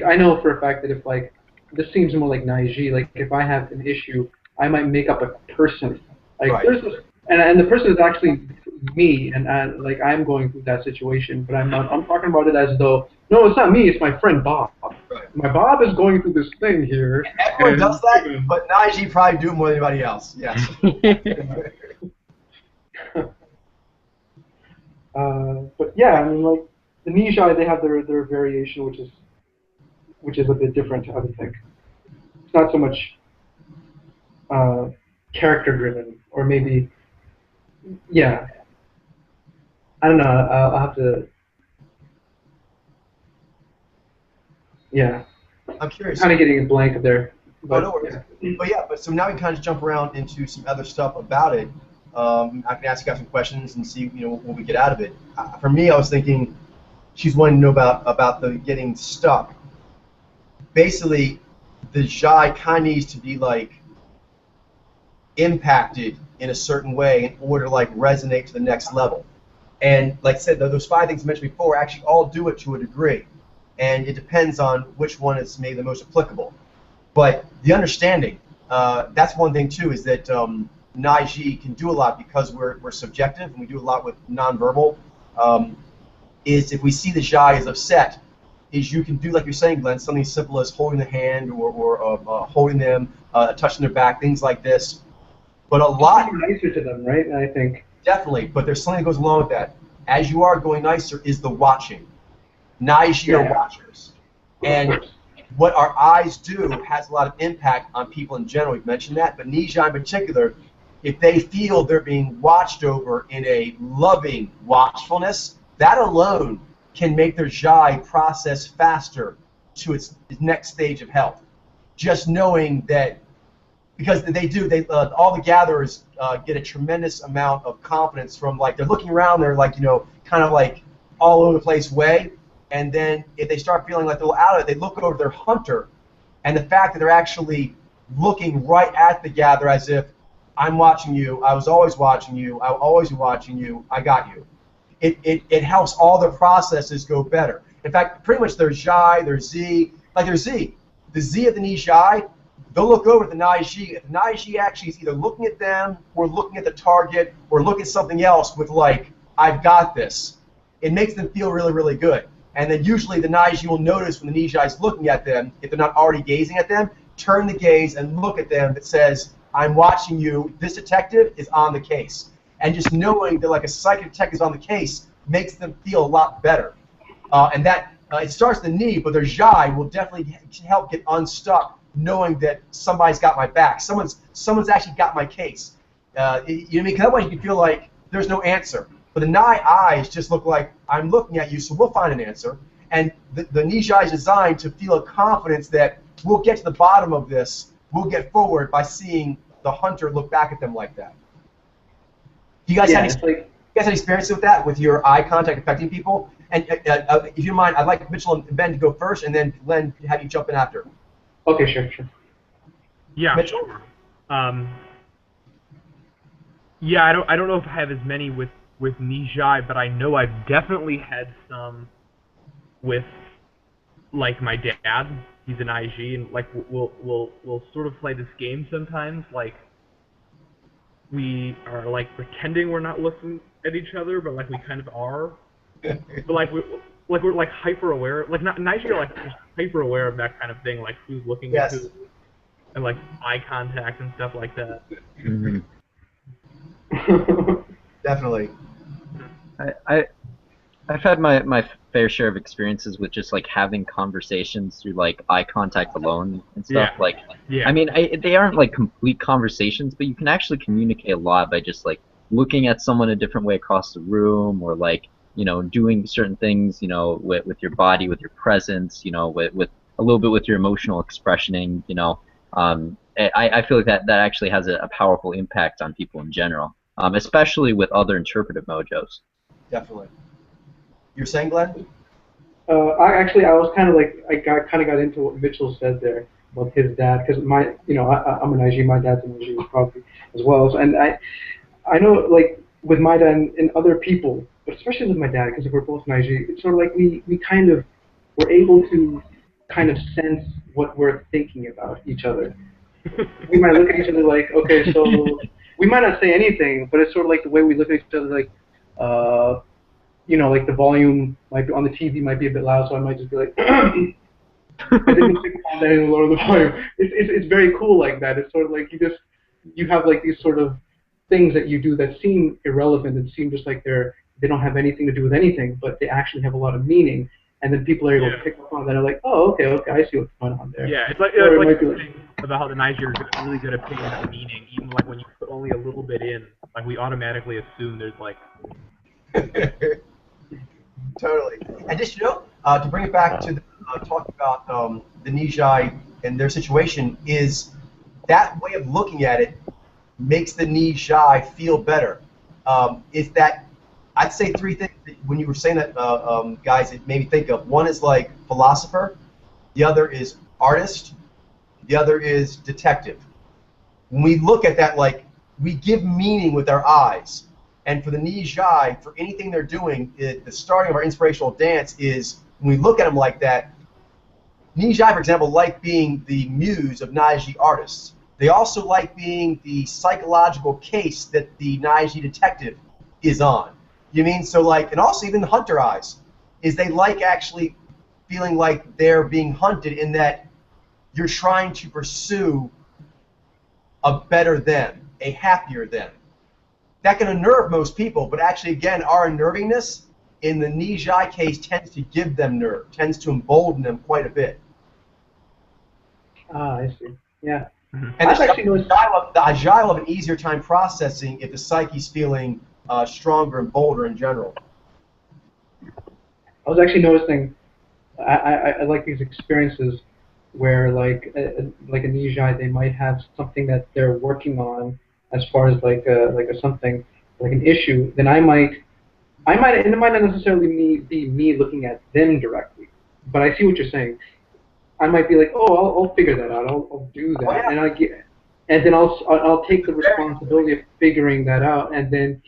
I know for a fact that if like this seems more like Nyy'xai, like if I have an issue, I might make up a person. Like right. there's this, and the person is actually me, and like I'm going through that situation, but I'm talking about it as though no, it's not me, it's my friend Bob. Right. My Bob is going through this thing here. Everyone does that, but Nyy'xai probably do it more than anybody else. Yes. But yeah, I mean, like the Nyy'xai, they have their variation, which is a bit different, I would think. It's not so much character driven, or maybe, yeah. I don't know. I'll have to. Yeah. I'm curious. Kind of getting a blank there. But, no worries. Yeah. But so now we kind of jump around into some other stuff about it. I can ask you guys some questions and see what we get out of it. For me, I was thinking she's wanting to know about the getting stuck. Basically, the Jai kind of needs to be like impacted in a certain way in order to like resonate to the next level. And like I said, those 5 things mentioned before actually all do it to a degree, and it depends on which one is maybe the most applicable. But the understanding, that's one thing too, is that Nyy'xai can do a lot because we're subjective and we do a lot with nonverbal. Is if we see the Jai is upset, is you can do like you're saying, Glenn, something as simple as holding the hand or holding them, touching their back, things like this. But a lot nicer to them, right? I think definitely. But there's something that goes along with that. As you are going nicer is the watching. Nyy'xai are watchers, and what our eyes do has a lot of impact on people in general. We've mentioned that, but Nyy'xai in particular, if they feel they're being watched over in a loving watchfulness, that alone can make their Nyy'xai process faster to its next stage of health. Just knowing that, because all the gatherers get a tremendous amount of confidence from, like, they're looking around, they're like, kind of like all over the place way, and then if they start feeling like they're out of it, they look over their hunter, and the fact that they're actually looking right at the gatherer as if, I'm watching you, I was always watching you, I'll always be watching you, I got you. It helps all the processes go better. In fact, pretty much their Nyy'xai, their Z, like their Z, the Z of the Nyy'xai, they'll look over at the Nyy'xai. If the Nyy'xai actually is either looking at them or looking at the target or looking at something else with, like, I've got this, it makes them feel really, really good. And then usually the Nyy'xai will notice when the Nyy'xai is looking at them, if they're not already gazing at them, turn the gaze and look at them that says, I'm watching you, this detective is on the case. And just knowing that, like, a psychic detective is on the case makes them feel a lot better. And that, it starts the knee, but their Nyy'xai will definitely help get unstuck, knowing that somebody's got my back. Someone's actually got my case. You know what I mean? Because otherwise you can feel like there's no answer. But the Nyy'xai eyes just look like, I'm looking at you, so we'll find an answer. And the Nyy'xai is designed to feel a confidence that we'll get to the bottom of this, we'll get forward by seeing the hunter look back at them like that. Do you guys have any experience with that, with your eye contact affecting people? And if you don't mind, I'd like Mitchell and Ben to go first, and then Len, have you jump in after. Okay, sure. Yeah, Mitchell? sure. Yeah, I don't know if I have as many with Nyy'xai, but I know I've definitely had some with, like, my dad. He's an Nyy'xai, and, like, we'll sort of play this game sometimes, like, we are, like, pretending we're not looking at each other, but, like, we kind of are. But, like, we're like hyper aware, like, Nyy'xai are, like, just hyper aware of that kind of thing, like who's looking at who, and, like, eye contact and stuff like that. Mm-hmm. Definitely. I've had my fair share of experiences with just, like, having conversations through, like, eye contact alone and stuff. Yeah. Like, Yeah. I mean, they aren't, like, complete conversations, but you can actually communicate a lot by just, like, looking at someone a different way across the room, or, like, doing certain things, with your body, with your presence, with a little bit with your emotional expressioning, I feel like that actually has a powerful impact on people in general, especially with other interpretive mojos. Definitely. You're saying, Glenn? I was kind of like, I kind of got into what Mitchell said there about his dad, because I'm a Nyy'xai, my dad's a Nyy'xai probably as well, so, and I know, like, with my dad and other people, but especially with my dad, because we're both Nyy'xai, it's sort of like we're able to kind of sense what we're thinking about each other. We might look at each other like, okay, so we might not say anything, but it's sort of like the way we look at each other, like, like the volume might be on the TV might be a bit loud, so I might just be like, and then you lower the volume. It's very cool like that. It's sort of like you have, like, these sort of things that you do that seem irrelevant and seem just like they don't have anything to do with anything, but they actually have a lot of meaning. And then people are able to pick up on that and are like, oh, okay, I see what's going on there. Yeah, it's like the thing about how the Nyy'xai are really good at picking up meaning, even, like, when you put only a little bit in, like, we automatically assume there's, like... Totally. And just, to bring it back to talking about the Nyy'xai and their situation, is that way of looking at it makes the Nyy'xai feel better. Is that, I'd say three things that when you were saying that, guys, it made me think of. One is, like, philosopher, the other is artist, the other is detective. When we look at that, like, we give meaning with our eyes. And for the Nyy'xai, for anything they're doing, the starting of our inspirational dance is, when we look at them like that, Nyy'xai, for example, like being the muse of Nyy'xai artists. They also like being the psychological case that the Nyy'xai detective is on. You mean? So, like, and also even the hunter eyes, is they like actually feeling like they're being hunted, in that you're trying to pursue a better them, a happier them. That can unnerve most people, but actually, again, our unnervingness in the Nyy'xai case tends to give them nerve, tends to embolden them quite a bit. Ah, I see. Yeah. And I've actually noticed. the Nyy'xai will have an easier time processing if the psyche's feeling stronger and bolder in general. I was actually noticing. I like these experiences where like a Nyy'xai, they might have something that they're working on as far as like a something like an issue. Then I might, and it might not necessarily be me looking at them directly, but I see what you're saying. I might be like, oh, I'll figure that out. I'll do that, Oh, yeah. and then I'll take the responsibility of figuring that out, and then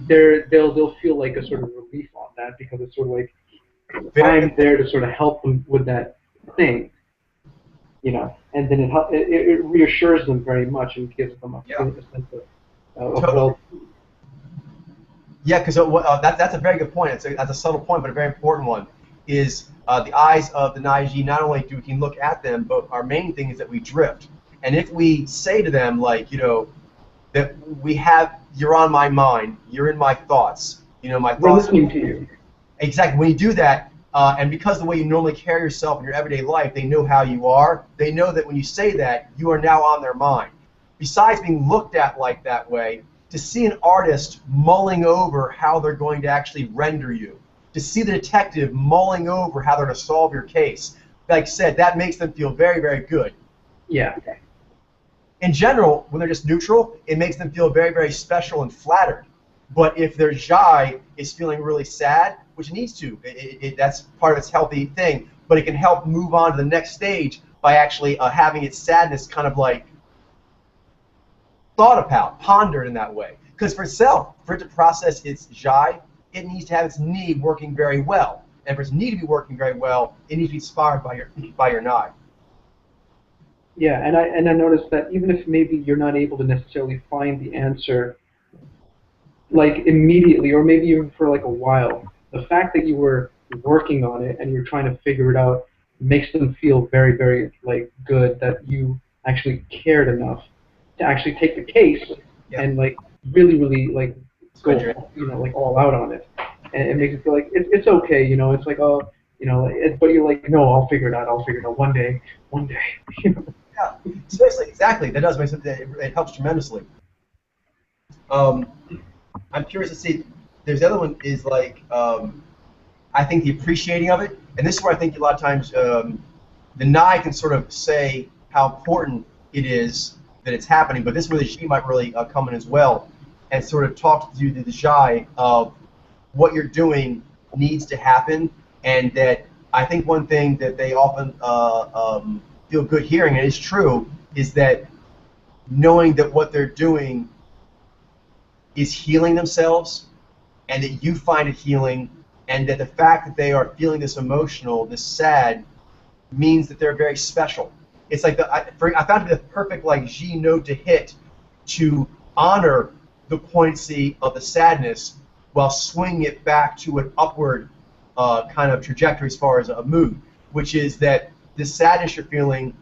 they'll feel like a sort of relief on that because it's sort of like I'm there to sort of help them with that thing, and then it reassures them very much and gives them a sense of well. Yeah, because that's a very good point. That's a subtle point, but a very important one. Is the eyes of the Nyy'xai, not only we can look at them, but our main thing is that we drift. And if we say to them, like, that you're on my mind, you're in my thoughts, my thoughts. We're listening to you. Exactly. When you do that, and because the way you normally carry yourself in your everyday life, they know how you are. They know that when you say that, you are now on their mind. Besides being looked at like that way, to see an artist mulling over how they're going to actually render you, to see the detective mulling over how they're going to solve your case, like I said, that makes them feel very, very good. Yeah. In general, when they're just neutral, it makes them feel very, very special and flattered. But if their Nyy'xai is feeling really sad, which it needs to, that's part of its healthy thing, but it can help move on to the next stage by actually having its sadness kind of like thought about, pondered in that way. Because for it to process its Nyy'xai, it needs to have its knee working very well. And for its knee to be working very well, it needs to be inspired by your Nyy'xai. Yeah, and I noticed that even if maybe you're not able to necessarily find the answer like immediately or maybe even for like a while, the fact that you were working on it and you're trying to figure it out makes them feel very, very like good that you actually cared enough to actually take the case and like really, really like go like all out on it. And it makes it feel like it's okay, it's like but you're like, no, I'll figure it out one day. Yeah, seriously, exactly. That does make sense. It helps tremendously. I'm curious to see. There's the other one is like I think the appreciating of it, and this is where I think a lot of times the Nai can sort of say how important it is that it's happening, but this is where the Shi might really come in as well, and sort of talk to the Jai of what you're doing needs to happen, and that I think one thing that they often feel good hearing, and it's true, is that knowing that what they're doing is healing themselves, and that you find it healing, and that the fact that they are feeling this emotional, this sad, means that they're very special. It's like I found it the perfect like G note to hit to honor the poignancy of the sadness while swinging it back to an upward kind of trajectory as far as a mood, which is that the sadness you're feeling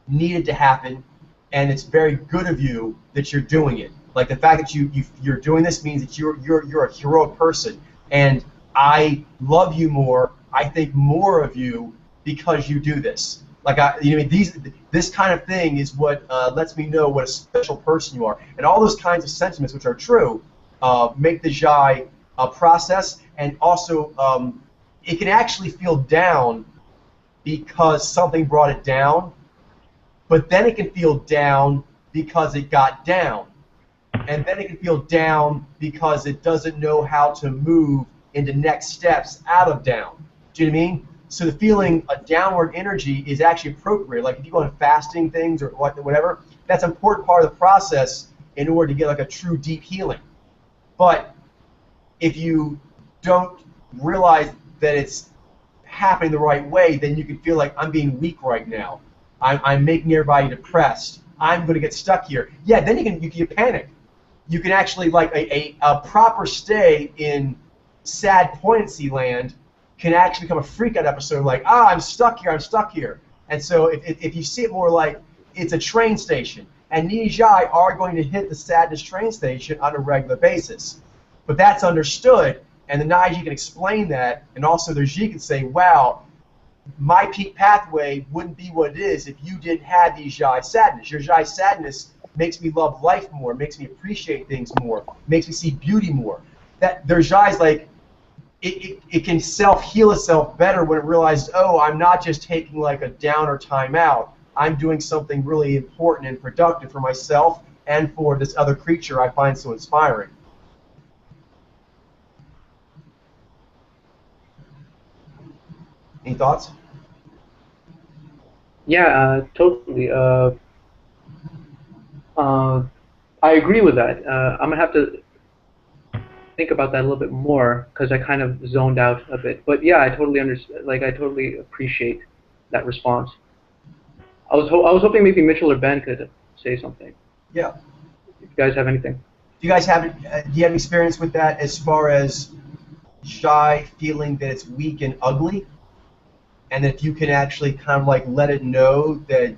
needed to happen, and it's very good of you that you're doing it. Like the fact that you're doing this means that you're a heroic person, and I love you more. I think more of you because you do this. Like this kind of thing is what lets me know what a special person you are, and all those kinds of sentiments, which are true, make the Jai process, and also it can actually feel down because something brought it down, but then it can feel down because it got down, and then it can feel down because it doesn't know how to move into next steps out of down. Do you know what I mean? So the feeling a downward energy is actually appropriate. Like if you go on fasting things or whatever, that's an important part of the process in order to get like a true deep healing. But if you don't realize that it's happening the right way, then you can feel like I'm being weak right now. I'm making everybody depressed. I'm going to get stuck here. Yeah, then you can panic. You can actually like a proper stay in sad poignancy land can actually become a freak out episode like, I'm stuck here. And so if you see it more like it's a train station, and Nyy'xai are going to hit the sadness train station on a regular basis. But that's understood, and the Nyy'xai can explain that, and also the Ji can say, wow, my peak pathway wouldn't be what it is if you didn't have the Nyy'xai sadness. Your Nyy'xai sadness makes me love life more, makes me appreciate things more, makes me see beauty more. That their Nyy'xai is like, it can self-heal itself better when it realizes, oh, I'm not just taking like a downer time out. I'm doing something really important and productive for myself and for this other creature I find so inspiring. Any thoughts? Yeah, totally. I agree with that. I'm gonna have to think about that a little bit more because I kind of zoned out a bit. But yeah, I totally understand. Like, I totally appreciate that response. I was hoping maybe Mitchell or Ben could say something. Yeah. If you guys have anything. Do you guys have do you have experience with that as far as Nyy'xai feeling that it's weak and ugly, and if you can actually kind of like let it know that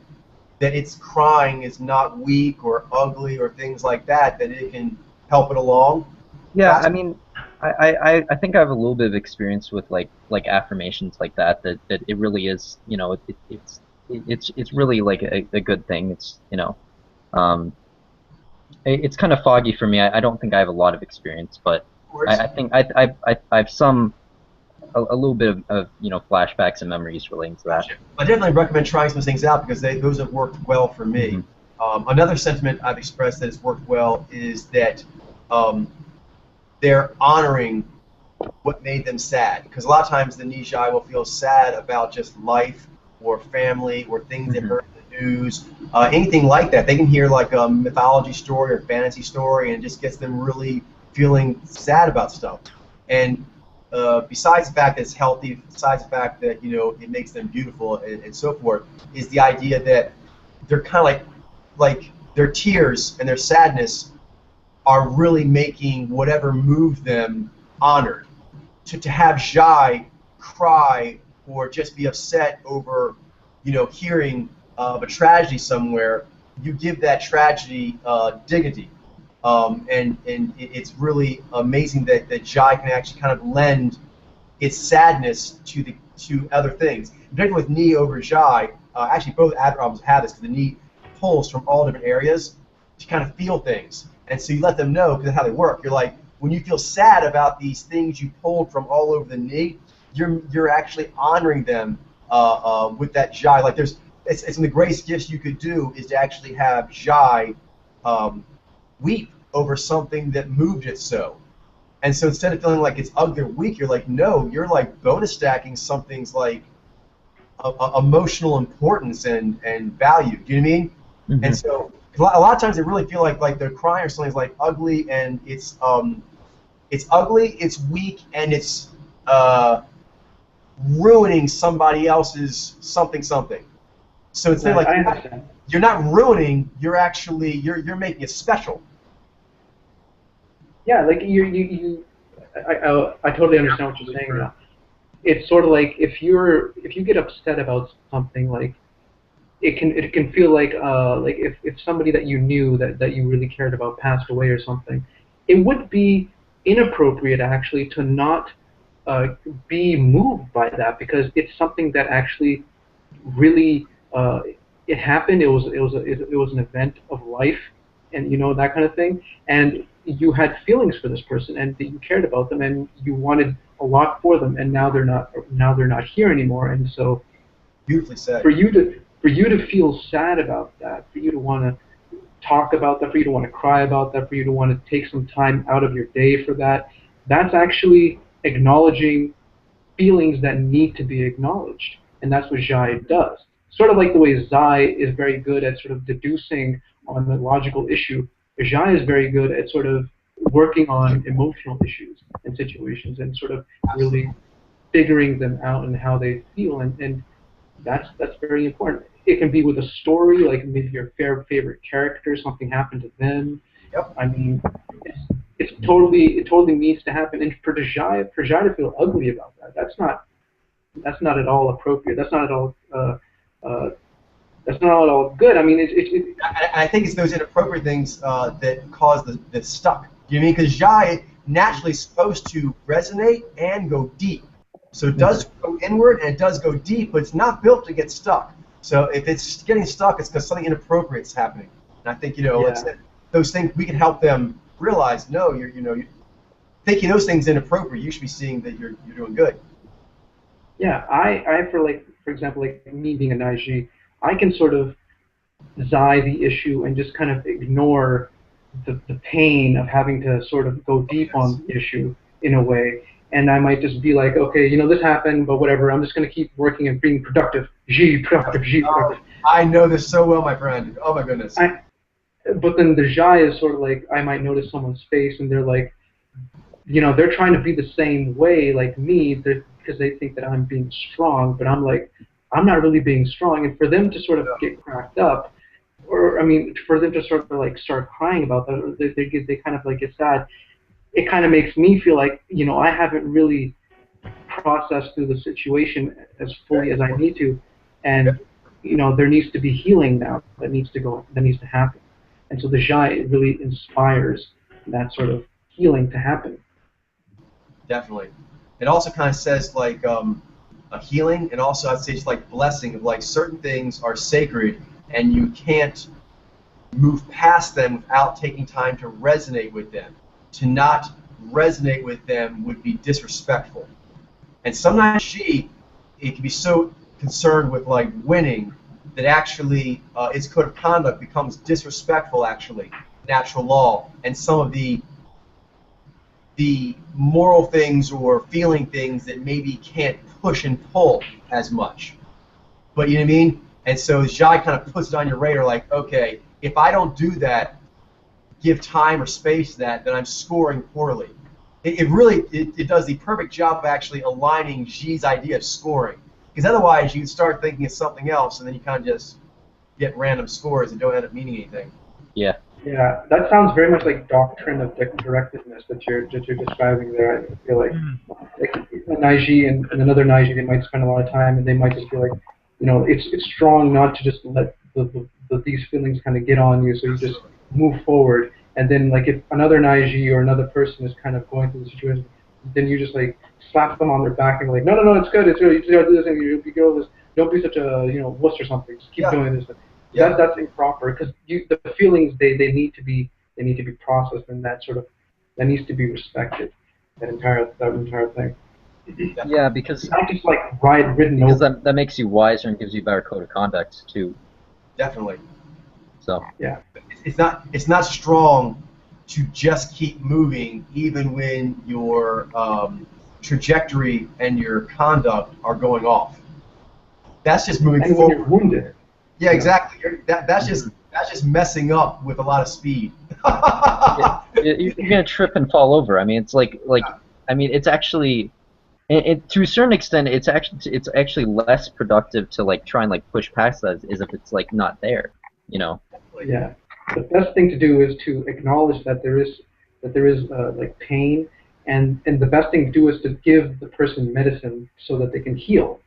its crying is not weak or ugly or things like that, that it can help it along? Yeah, I mean, I think I have a little bit of experience with like affirmations like that. That it really is, you know, it's really like a good thing. It's, you know, it's kind of foggy for me. I don't think I have a lot of experience, but I think I've some a little bit of you know, flashbacks and memories relating to that. Gotcha. I definitely recommend trying some things out because those have worked well for me. Another sentiment I've expressed that has worked well is that they're honoring what made them sad. Because a lot of times the Nyy'xai will feel sad about just life or family or things that heard in the news, anything like that. They can hear like a mythology story or fantasy story, and it just gets them really feeling sad about stuff. And besides the fact that it's healthy, besides the fact that, you know, it makes them beautiful and so forth, is the idea that they're kind of like their tears and their sadness are really making whatever moved them honored. To have Nyy'xai cry or just be upset over, you know, hearing of a tragedy somewhere, you give that tragedy dignity. And it's really amazing that Nyy'xai can actually kind of lend its sadness to other things. Particularly with Ni over Nyy'xai, actually both albums have this, because the Ni pulls from all different areas to kind of feel things. And so you let them know, because that's how they work. You're like, when you feel sad about these things you pulled from all over the Ni, you're actually honoring them with that Nyy'xai. Like it's one of the greatest gifts you could do is to actually have Nyy'xai weep over something that moved it so. And so instead of feeling like it's ugly or weak, you're like, no, you're like bonus stacking something's like emotional importance and value. Do you know what I mean? Mm-hmm. And so a lot of times they really feel like they're crying or something's like ugly, and it's ugly, it's weak, and it's ruining somebody else's something. So instead of like you're not ruining, you're actually you're making it special. Yeah, like I totally understand what you're saying now. It's sort of like if you get upset about something, like it can feel like if somebody that you knew that you really cared about passed away or something, it would be inappropriate actually to not be moved by that, because it's something that actually really it happened. It was an event of life, and you know, that kind of thing, and you had feelings for this person and that you cared about them and you wanted a lot for them, and now they're not here anymore. And so beautifully said. For you to feel sad about that, for you to want to talk about that, for you to want to cry about that, for you to want to take some time out of your day for that, that's actually acknowledging feelings that need to be acknowledged. And that's what Nyy'xai does. Sort of like the way Nyy'xai is very good at sort of deducing on the logical issue, Nyy'xai is very good at sort of working on emotional issues and situations and sort of really figuring them out and how they feel, and that's very important. It can be with a story, like maybe your favorite character, something happened to them. Yep. I mean, it totally needs to happen. And for Nyy'xai to feel ugly about that, that's not at all appropriate. That's not at all good. I mean, I think it's those inappropriate things that cause the stuck. Do you know what I mean? Because Nyy'xai naturally is supposed to resonate and go deep. So it does go inward and it does go deep, but it's not built to get stuck. So if it's getting stuck, it's because something inappropriate is happening. And I think, those things, we can help them realize, no, you're thinking those things inappropriate. You should be seeing that you're doing good. Yeah, for example, like me being a Nyy'xai, I can sort of zai the issue and just kind of ignore the pain of having to sort of go deep on the issue in a way. And I might just be like, okay, this happened, but whatever. I'm just going to keep working and being productive. Productive. I know this so well, my friend. Oh my goodness. But then the zai is sort of like, I might notice someone's face and they're like, they're trying to be the same way like me because they think that I'm being strong, but I'm like, I'm not really being strong. And for them to sort of get cracked up, or for them to sort of like start crying about that, or they kind of like get sad, it kind of makes me feel like, I haven't really processed through the situation as fully as I need to, and there needs to be healing now that needs to happen. And so the zai, it really inspires that sort of healing to happen. Definitely. It also kind of says like a healing, and also I'd say it's like blessing of like certain things are sacred and you can't move past them without taking time to resonate with them. To not resonate with them would be disrespectful. And sometimes it can be so concerned with like winning that actually its code of conduct becomes disrespectful, actually, natural law, and some of the moral things or feeling things that maybe can't push and pull as much. But you know what I mean? And so zai kind of puts it on your radar like, okay, if I don't do that, give time or space to that, then I'm scoring poorly. It really does the perfect job of actually aligning Xi's idea of scoring. Because otherwise you start thinking of something else and then you kind of just get random scores that don't end up meaning anything. Yeah. Yeah, that sounds very much like doctrine of directiveness that you're describing there. I feel like a Nyy'xai and another Nyy'xai, they might spend a lot of time and they might just be like, it's strong not to just let these feelings kind of get on you, so you just move forward. And then like if another Nyy'xai or another person is kind of going through the situation, then you just like slap them on their back and like, no, it's good, you just gotta do this and you'll be good with this. Don't be such a wuss or something. Just keep doing this. Yeah. That's improper because the feelings they need to be processed, and that needs to be respected. That entire thing. Yeah, because not just like ridden over. That makes you wiser and gives you better code of conduct too. Definitely. So yeah, it's not strong to just keep moving even when your trajectory and your conduct are going off. That's just moving and forward. When you're wounded. Yeah, exactly. That's just messing up with a lot of speed. You're gonna trip and fall over. I mean, it's it's actually, to a certain extent, it's actually less productive to like try and like push past that as if it's like not there, Yeah, the best thing to do is to acknowledge that there is like pain, and the best thing to do is to give the person medicine so that they can heal.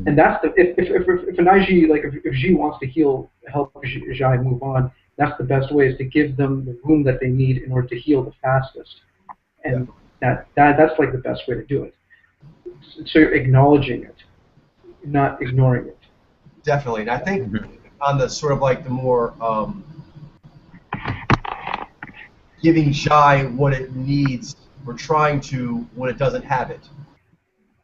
And that's if a Nyy'xai, like if Xi wants to help zai move on, that's the best way, is to give them the room that they need in order to heal the fastest. And that's like the best way to do it. So you're acknowledging it, not ignoring it. Definitely, and I think on the sort of like the more giving zai what it needs, we're trying to when it doesn't have it.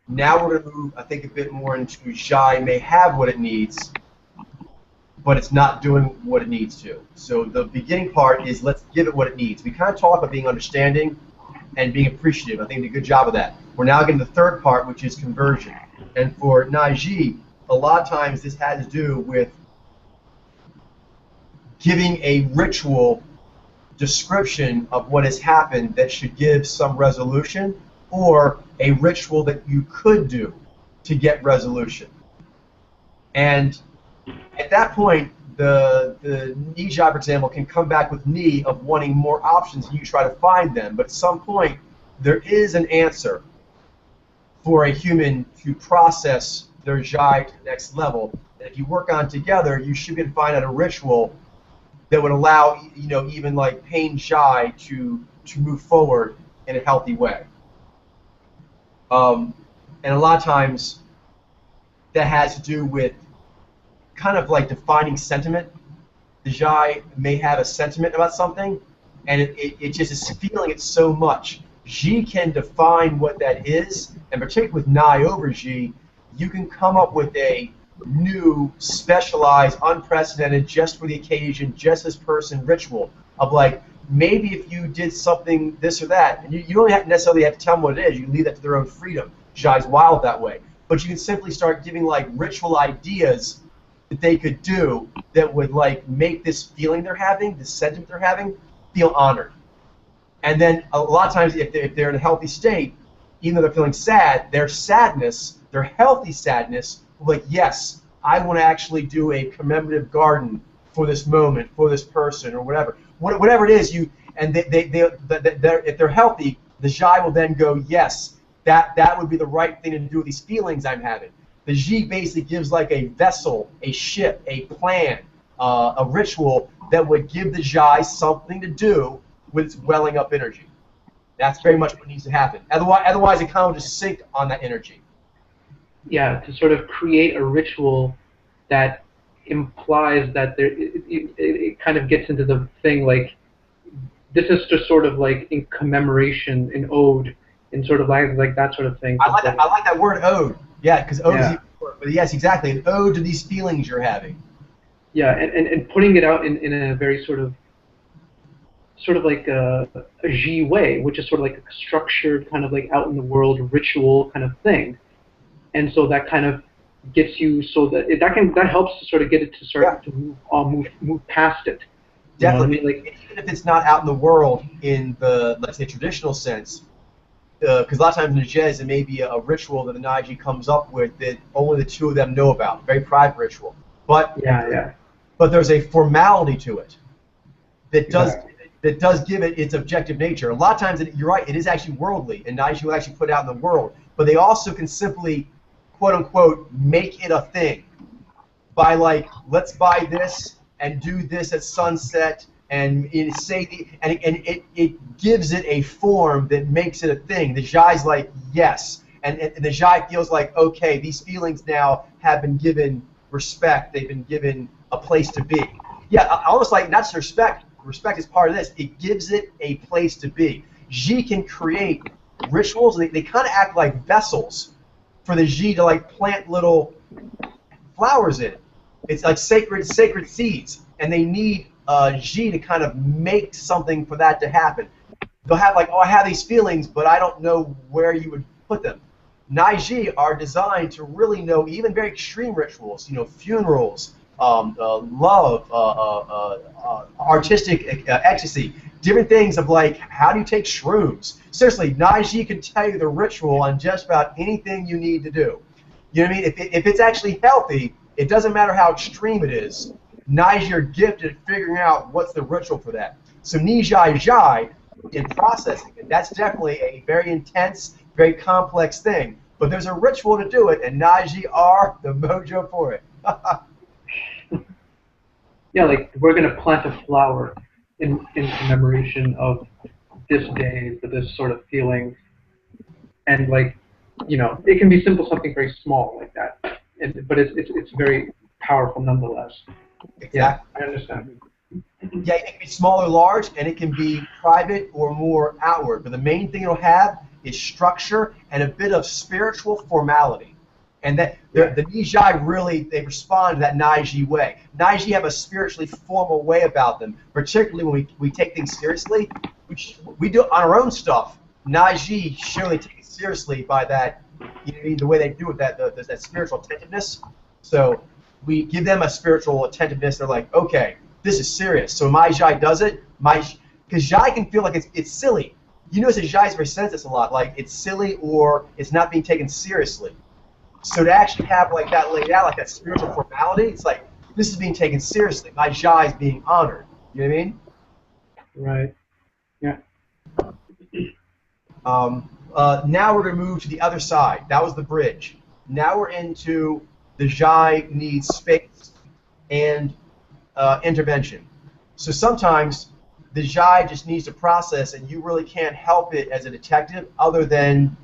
Now we're going to move, I think, a bit more into zai may have what it needs, but it's not doing what it needs to. So the beginning part is let's give it what it needs. We kind of talk about being understanding and being appreciative. I think we did a good job of that. We're now getting to the third part, which is conversion. And for Nyy'xai, a lot of times this has to do with giving a ritual description of what has happened that should give some resolution, or a ritual that you could do to get resolution. And at that point, the Nyy'xai, for example, can come back with Nyi of wanting more options and you try to find them. But at some point, there is an answer for a human to process their zai to the next level. And if you work on together, you should be able to find out a ritual that would allow, even like pain zai to move forward in a healthy way. And a lot of times that has to do with kind of like defining sentiment. The Nyy'xai may have a sentiment about something, and it just is feeling it so much. Xi can define what that is, and particularly with Nai over Xi, you can come up with a new, specialized, unprecedented, just for the occasion, just this person ritual of like, maybe if you did something this or that, and you don't necessarily have to tell them what it is, you can leave that to their own freedom. Nyy'xai's wild that way. But you can simply start giving like ritual ideas that they could do that would like make this feeling they're having, this sentiment they're having, feel honored. And then a lot of times if they're in a healthy state, even though they're feeling sad, their sadness, their healthy sadness, will be like, yes, I want to actually do a commemorative garden for this moment, for this person, or whatever. Whatever it is, if they're healthy, the Nyy'xai will then go, yes, that would be the right thing to do with these feelings I'm having. The Xi basically gives like a vessel, a ship, a plan, a ritual that would give the Nyy'xai something to do with its welling up energy. That's very much what needs to happen. Otherwise it kind of just sink on that energy. Yeah, to sort of create a ritual that implies that it kind of gets into the thing like, this is just sort of like in commemoration, in ode, in sort of like that sort of thing. I like that word ode. Yeah, because ode is even more, but yes, exactly, an ode to these feelings you're having. Yeah, and putting it out in a very sort of like a Xi way, which is sort of like a structured kind of like out in the world ritual kind of thing, and so that kind of gets you so that helps to sort of get it to start to move past it. Definitely, you know what I mean? Like, even if it's not out in the world in the, let's say, traditional sense, because a lot of times in the jazz it may be a ritual that the Nyy'xai comes up with that only the two of them know about, very private ritual. But but there's a formality to it that does give it its objective nature. A lot of times, you're right, it is actually worldly, and Nyy'xai will actually put it out in the world. But they also can simply, quote unquote, make it a thing by like, let's buy this and do this at sunset, and it gives it a form that makes it a thing. The Nyy'xai's like, yes, and the Nyy'xai feels like, okay, these feelings now have been given respect. They've been given a place to be. Yeah, almost like not just respect. Respect is part of this. It gives it a place to be. Xi can create rituals. They kind of act like vessels for the Xi to like plant little flowers in. It's like sacred seeds, and they need Xi to kind of make something for that to happen. They'll have like, oh, I have these feelings, but I don't know where you would put them. Nyy'xai are designed to really know even very extreme rituals, funerals, love, artistic ecstasy, different things of like, how do you take shrooms? Seriously, Nyy'xai can tell you the ritual on just about anything you need to do. You know what I mean? If it's actually healthy, it doesn't matter how extreme it is. Nyy'xai are gifted at figuring out what's the ritual for that. So Nyy'xai in processing it, that's definitely a very intense, very complex thing. But there's a ritual to do it, and Nyy'xai are the mojo for it. Yeah, like we're gonna plant a flower in commemoration of this day for this sort of feeling, and like, it can be simple, something very small like that, but it's very powerful nonetheless. Exactly. Yeah, I understand. Yeah, it can be small or large, and it can be private or more outward. But the main thing it'll have is structure and a bit of spiritual formality. And that the Nyy'xai really, they respond to that Nyy'xai way. Nyy'xai have a spiritually formal way about them, particularly when we take things seriously. We do it on our own stuff. Nyy'xai surely take it seriously by that, the way they do it, that spiritual attentiveness. So we give them a spiritual attentiveness. They're like, okay, this is serious. So my Nyy'xai does it. Because Nyy'xai can feel like it's silly. You notice that Nyy'xai presents this a lot, like it's silly or it's not being taken seriously. So to actually have like that laid out, like that spiritual formality, it's like, this is being taken seriously. My Nyy'xai is being honored. You know what I mean? Right. Yeah. Now we're going to move to the other side. That was the bridge. Now we're into the Nyy'xai needs space and intervention. So sometimes the Nyy'xai just needs to process, and you really can't help it as a detective other than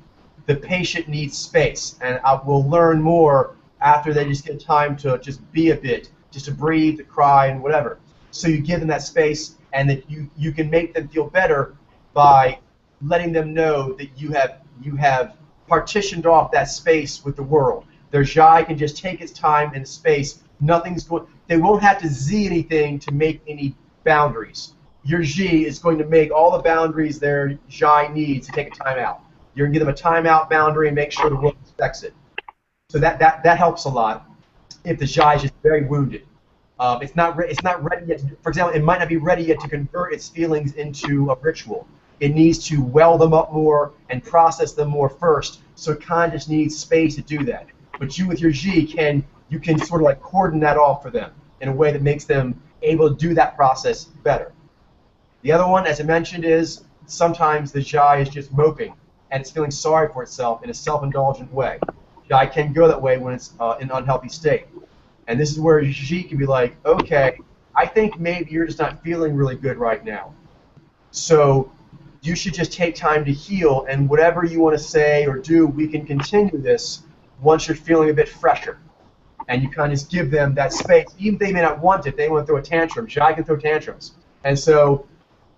the patient needs space, and we'll learn more after they just get time to just be a bit, just to breathe, to cry, and whatever. So you give them that space, and that you can make them feel better by letting them know that you have partitioned off that space with the world. Their Nyy'xai can just take its time and space. They won't have to Z anything to make any boundaries. Your Xi is going to make all the boundaries their Nyy'xai needs to take a time out. You're going to give them a timeout boundary and make sure the world respects it. So that helps a lot if the Nyy'xai is just very wounded. It's not ready yet. For example, it might not be ready yet to convert its feelings into a ritual. It needs to well them up more and process them more first. So it kind of just needs space to do that. But you with your Xi can sort of like cordon that off for them in a way that makes them able to do that process better. The other one, as I mentioned, is sometimes the Nyy'xai is just moping and it's feeling sorry for itself in a self-indulgent way. Nyy'xai can go that way when it's in an unhealthy state. And this is where Xi can be like, okay, I think maybe you're just not feeling really good right now. So you should just take time to heal, and whatever you want to say or do, we can continue this once you're feeling a bit fresher. And you kind of just give them that space. Even if they may not want it, they want to throw a tantrum. Nyy'xai can throw tantrums. And so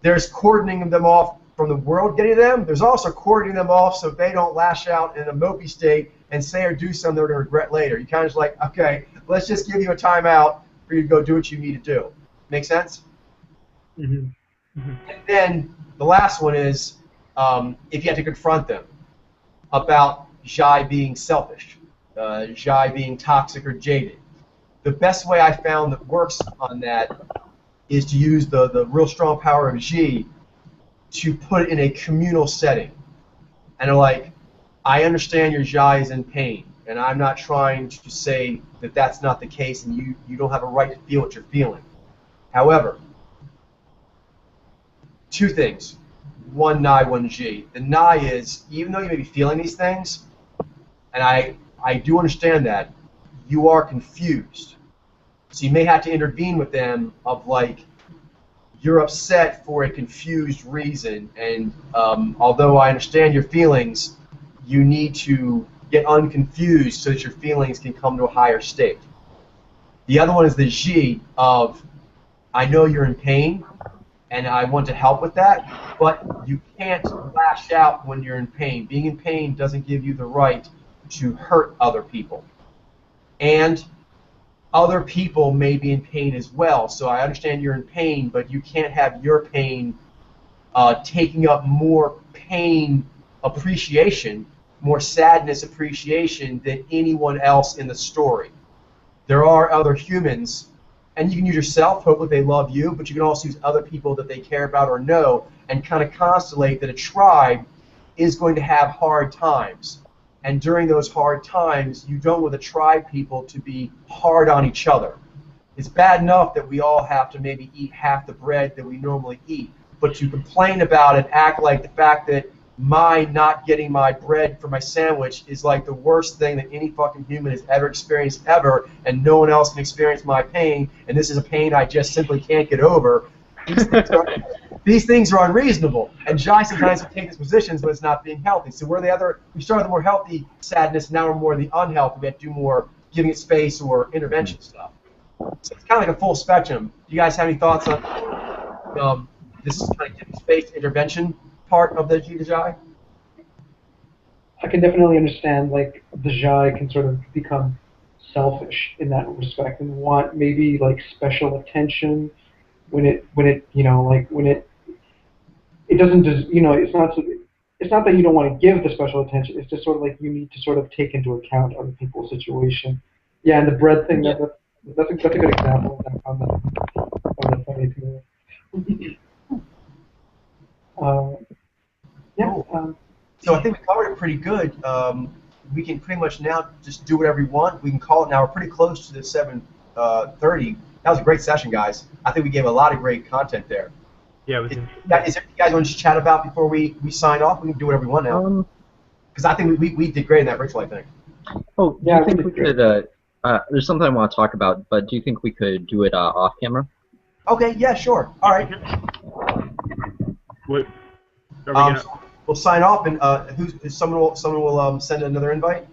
there's cordoning them off from the world getting to them. There's also cordoning them off so they don't lash out in a mopey state and say or do something they're going to regret later. You kind of just like, okay, let's just give you a timeout for you to go do what you need to do. Make sense? Mm-hmm. Mm-hmm. And then the last one is if you have to confront them about Nyy'xai being selfish, Nyy'xai being toxic or jaded. The best way I found that works on that is to use the real strong power of Xi to put it in a communal setting. And they're like, I understand your Nyy'xai is in pain, and I'm not trying to say that that's not the case and you don't have a right to feel what you're feeling. However, two things. One Nny'xai, one Xi. The Nny'xai is, even though you may be feeling these things, and I do understand that, you are confused. So you may have to intervene with them of like, you're upset for a confused reason, and although I understand your feelings, you need to get unconfused so that your feelings can come to a higher state. The other one is the Xi of, I know you're in pain, and I want to help with that, but you can't lash out when you're in pain. Being in pain doesn't give you the right to hurt other people. And other people may be in pain as well, so I understand you're in pain, but you can't have your pain taking up more pain appreciation, more sadness appreciation than anyone else in the story. There are other humans, and you can use yourself, hopefully they love you, but you can also use other people that they care about or know and kind of constellate that a tribe is going to have hard times. And during those hard times, you don't want the tribe people to be hard on each other. It's bad enough that we all have to maybe eat half the bread that we normally eat, but to complain about it, act like the fact that my not getting my bread for my sandwich is like the worst thing that any fucking human has ever experienced ever, and no one else can experience my pain, and this is a pain I just simply can't get over. These things are unreasonable, and Nyy'xai sometimes will take these positions when it's not being healthy. So we started the more healthy sadness, now we're more the unhealthy. We have to do more giving it space or intervention stuff. So it's kind of like a full spectrum. Do you guys have any thoughts on this is kind of giving space intervention part of the Nyy'xai? I can definitely understand like the Nyy'xai can sort of become selfish in that respect and want maybe like special attention when it you know like when it doesn't just you know it's not that you don't want to give the special attention, it's just sort of like you need to sort of take into account other people's situation. Yeah, and the bread thing, that's a good example. I found that funny too. Yeah. So I think we covered it pretty good. We can pretty much now just do whatever we want. We can call it now. We're pretty close to the 7:30. That was a great session, guys. I think we gave a lot of great content there. Yeah, it was Is there anything you guys want to just chat about before we sign off? We can do whatever we want now. Because I think we did great in that ritual, I think. Oh, do you think we could, there's something I want to talk about, but do you think we could do it off camera? Okay, yeah, sure. All right. What? Are we gonna... we'll sign off, and someone will send another invite.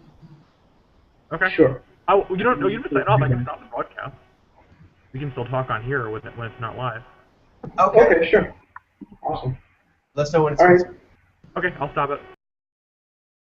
Okay. Sure. You don't sign off. I can stop the broadcast. We can still talk on here when it's not live. Okay. Okay, sure. Awesome. Let us know when it's. All right. Okay, I'll stop it.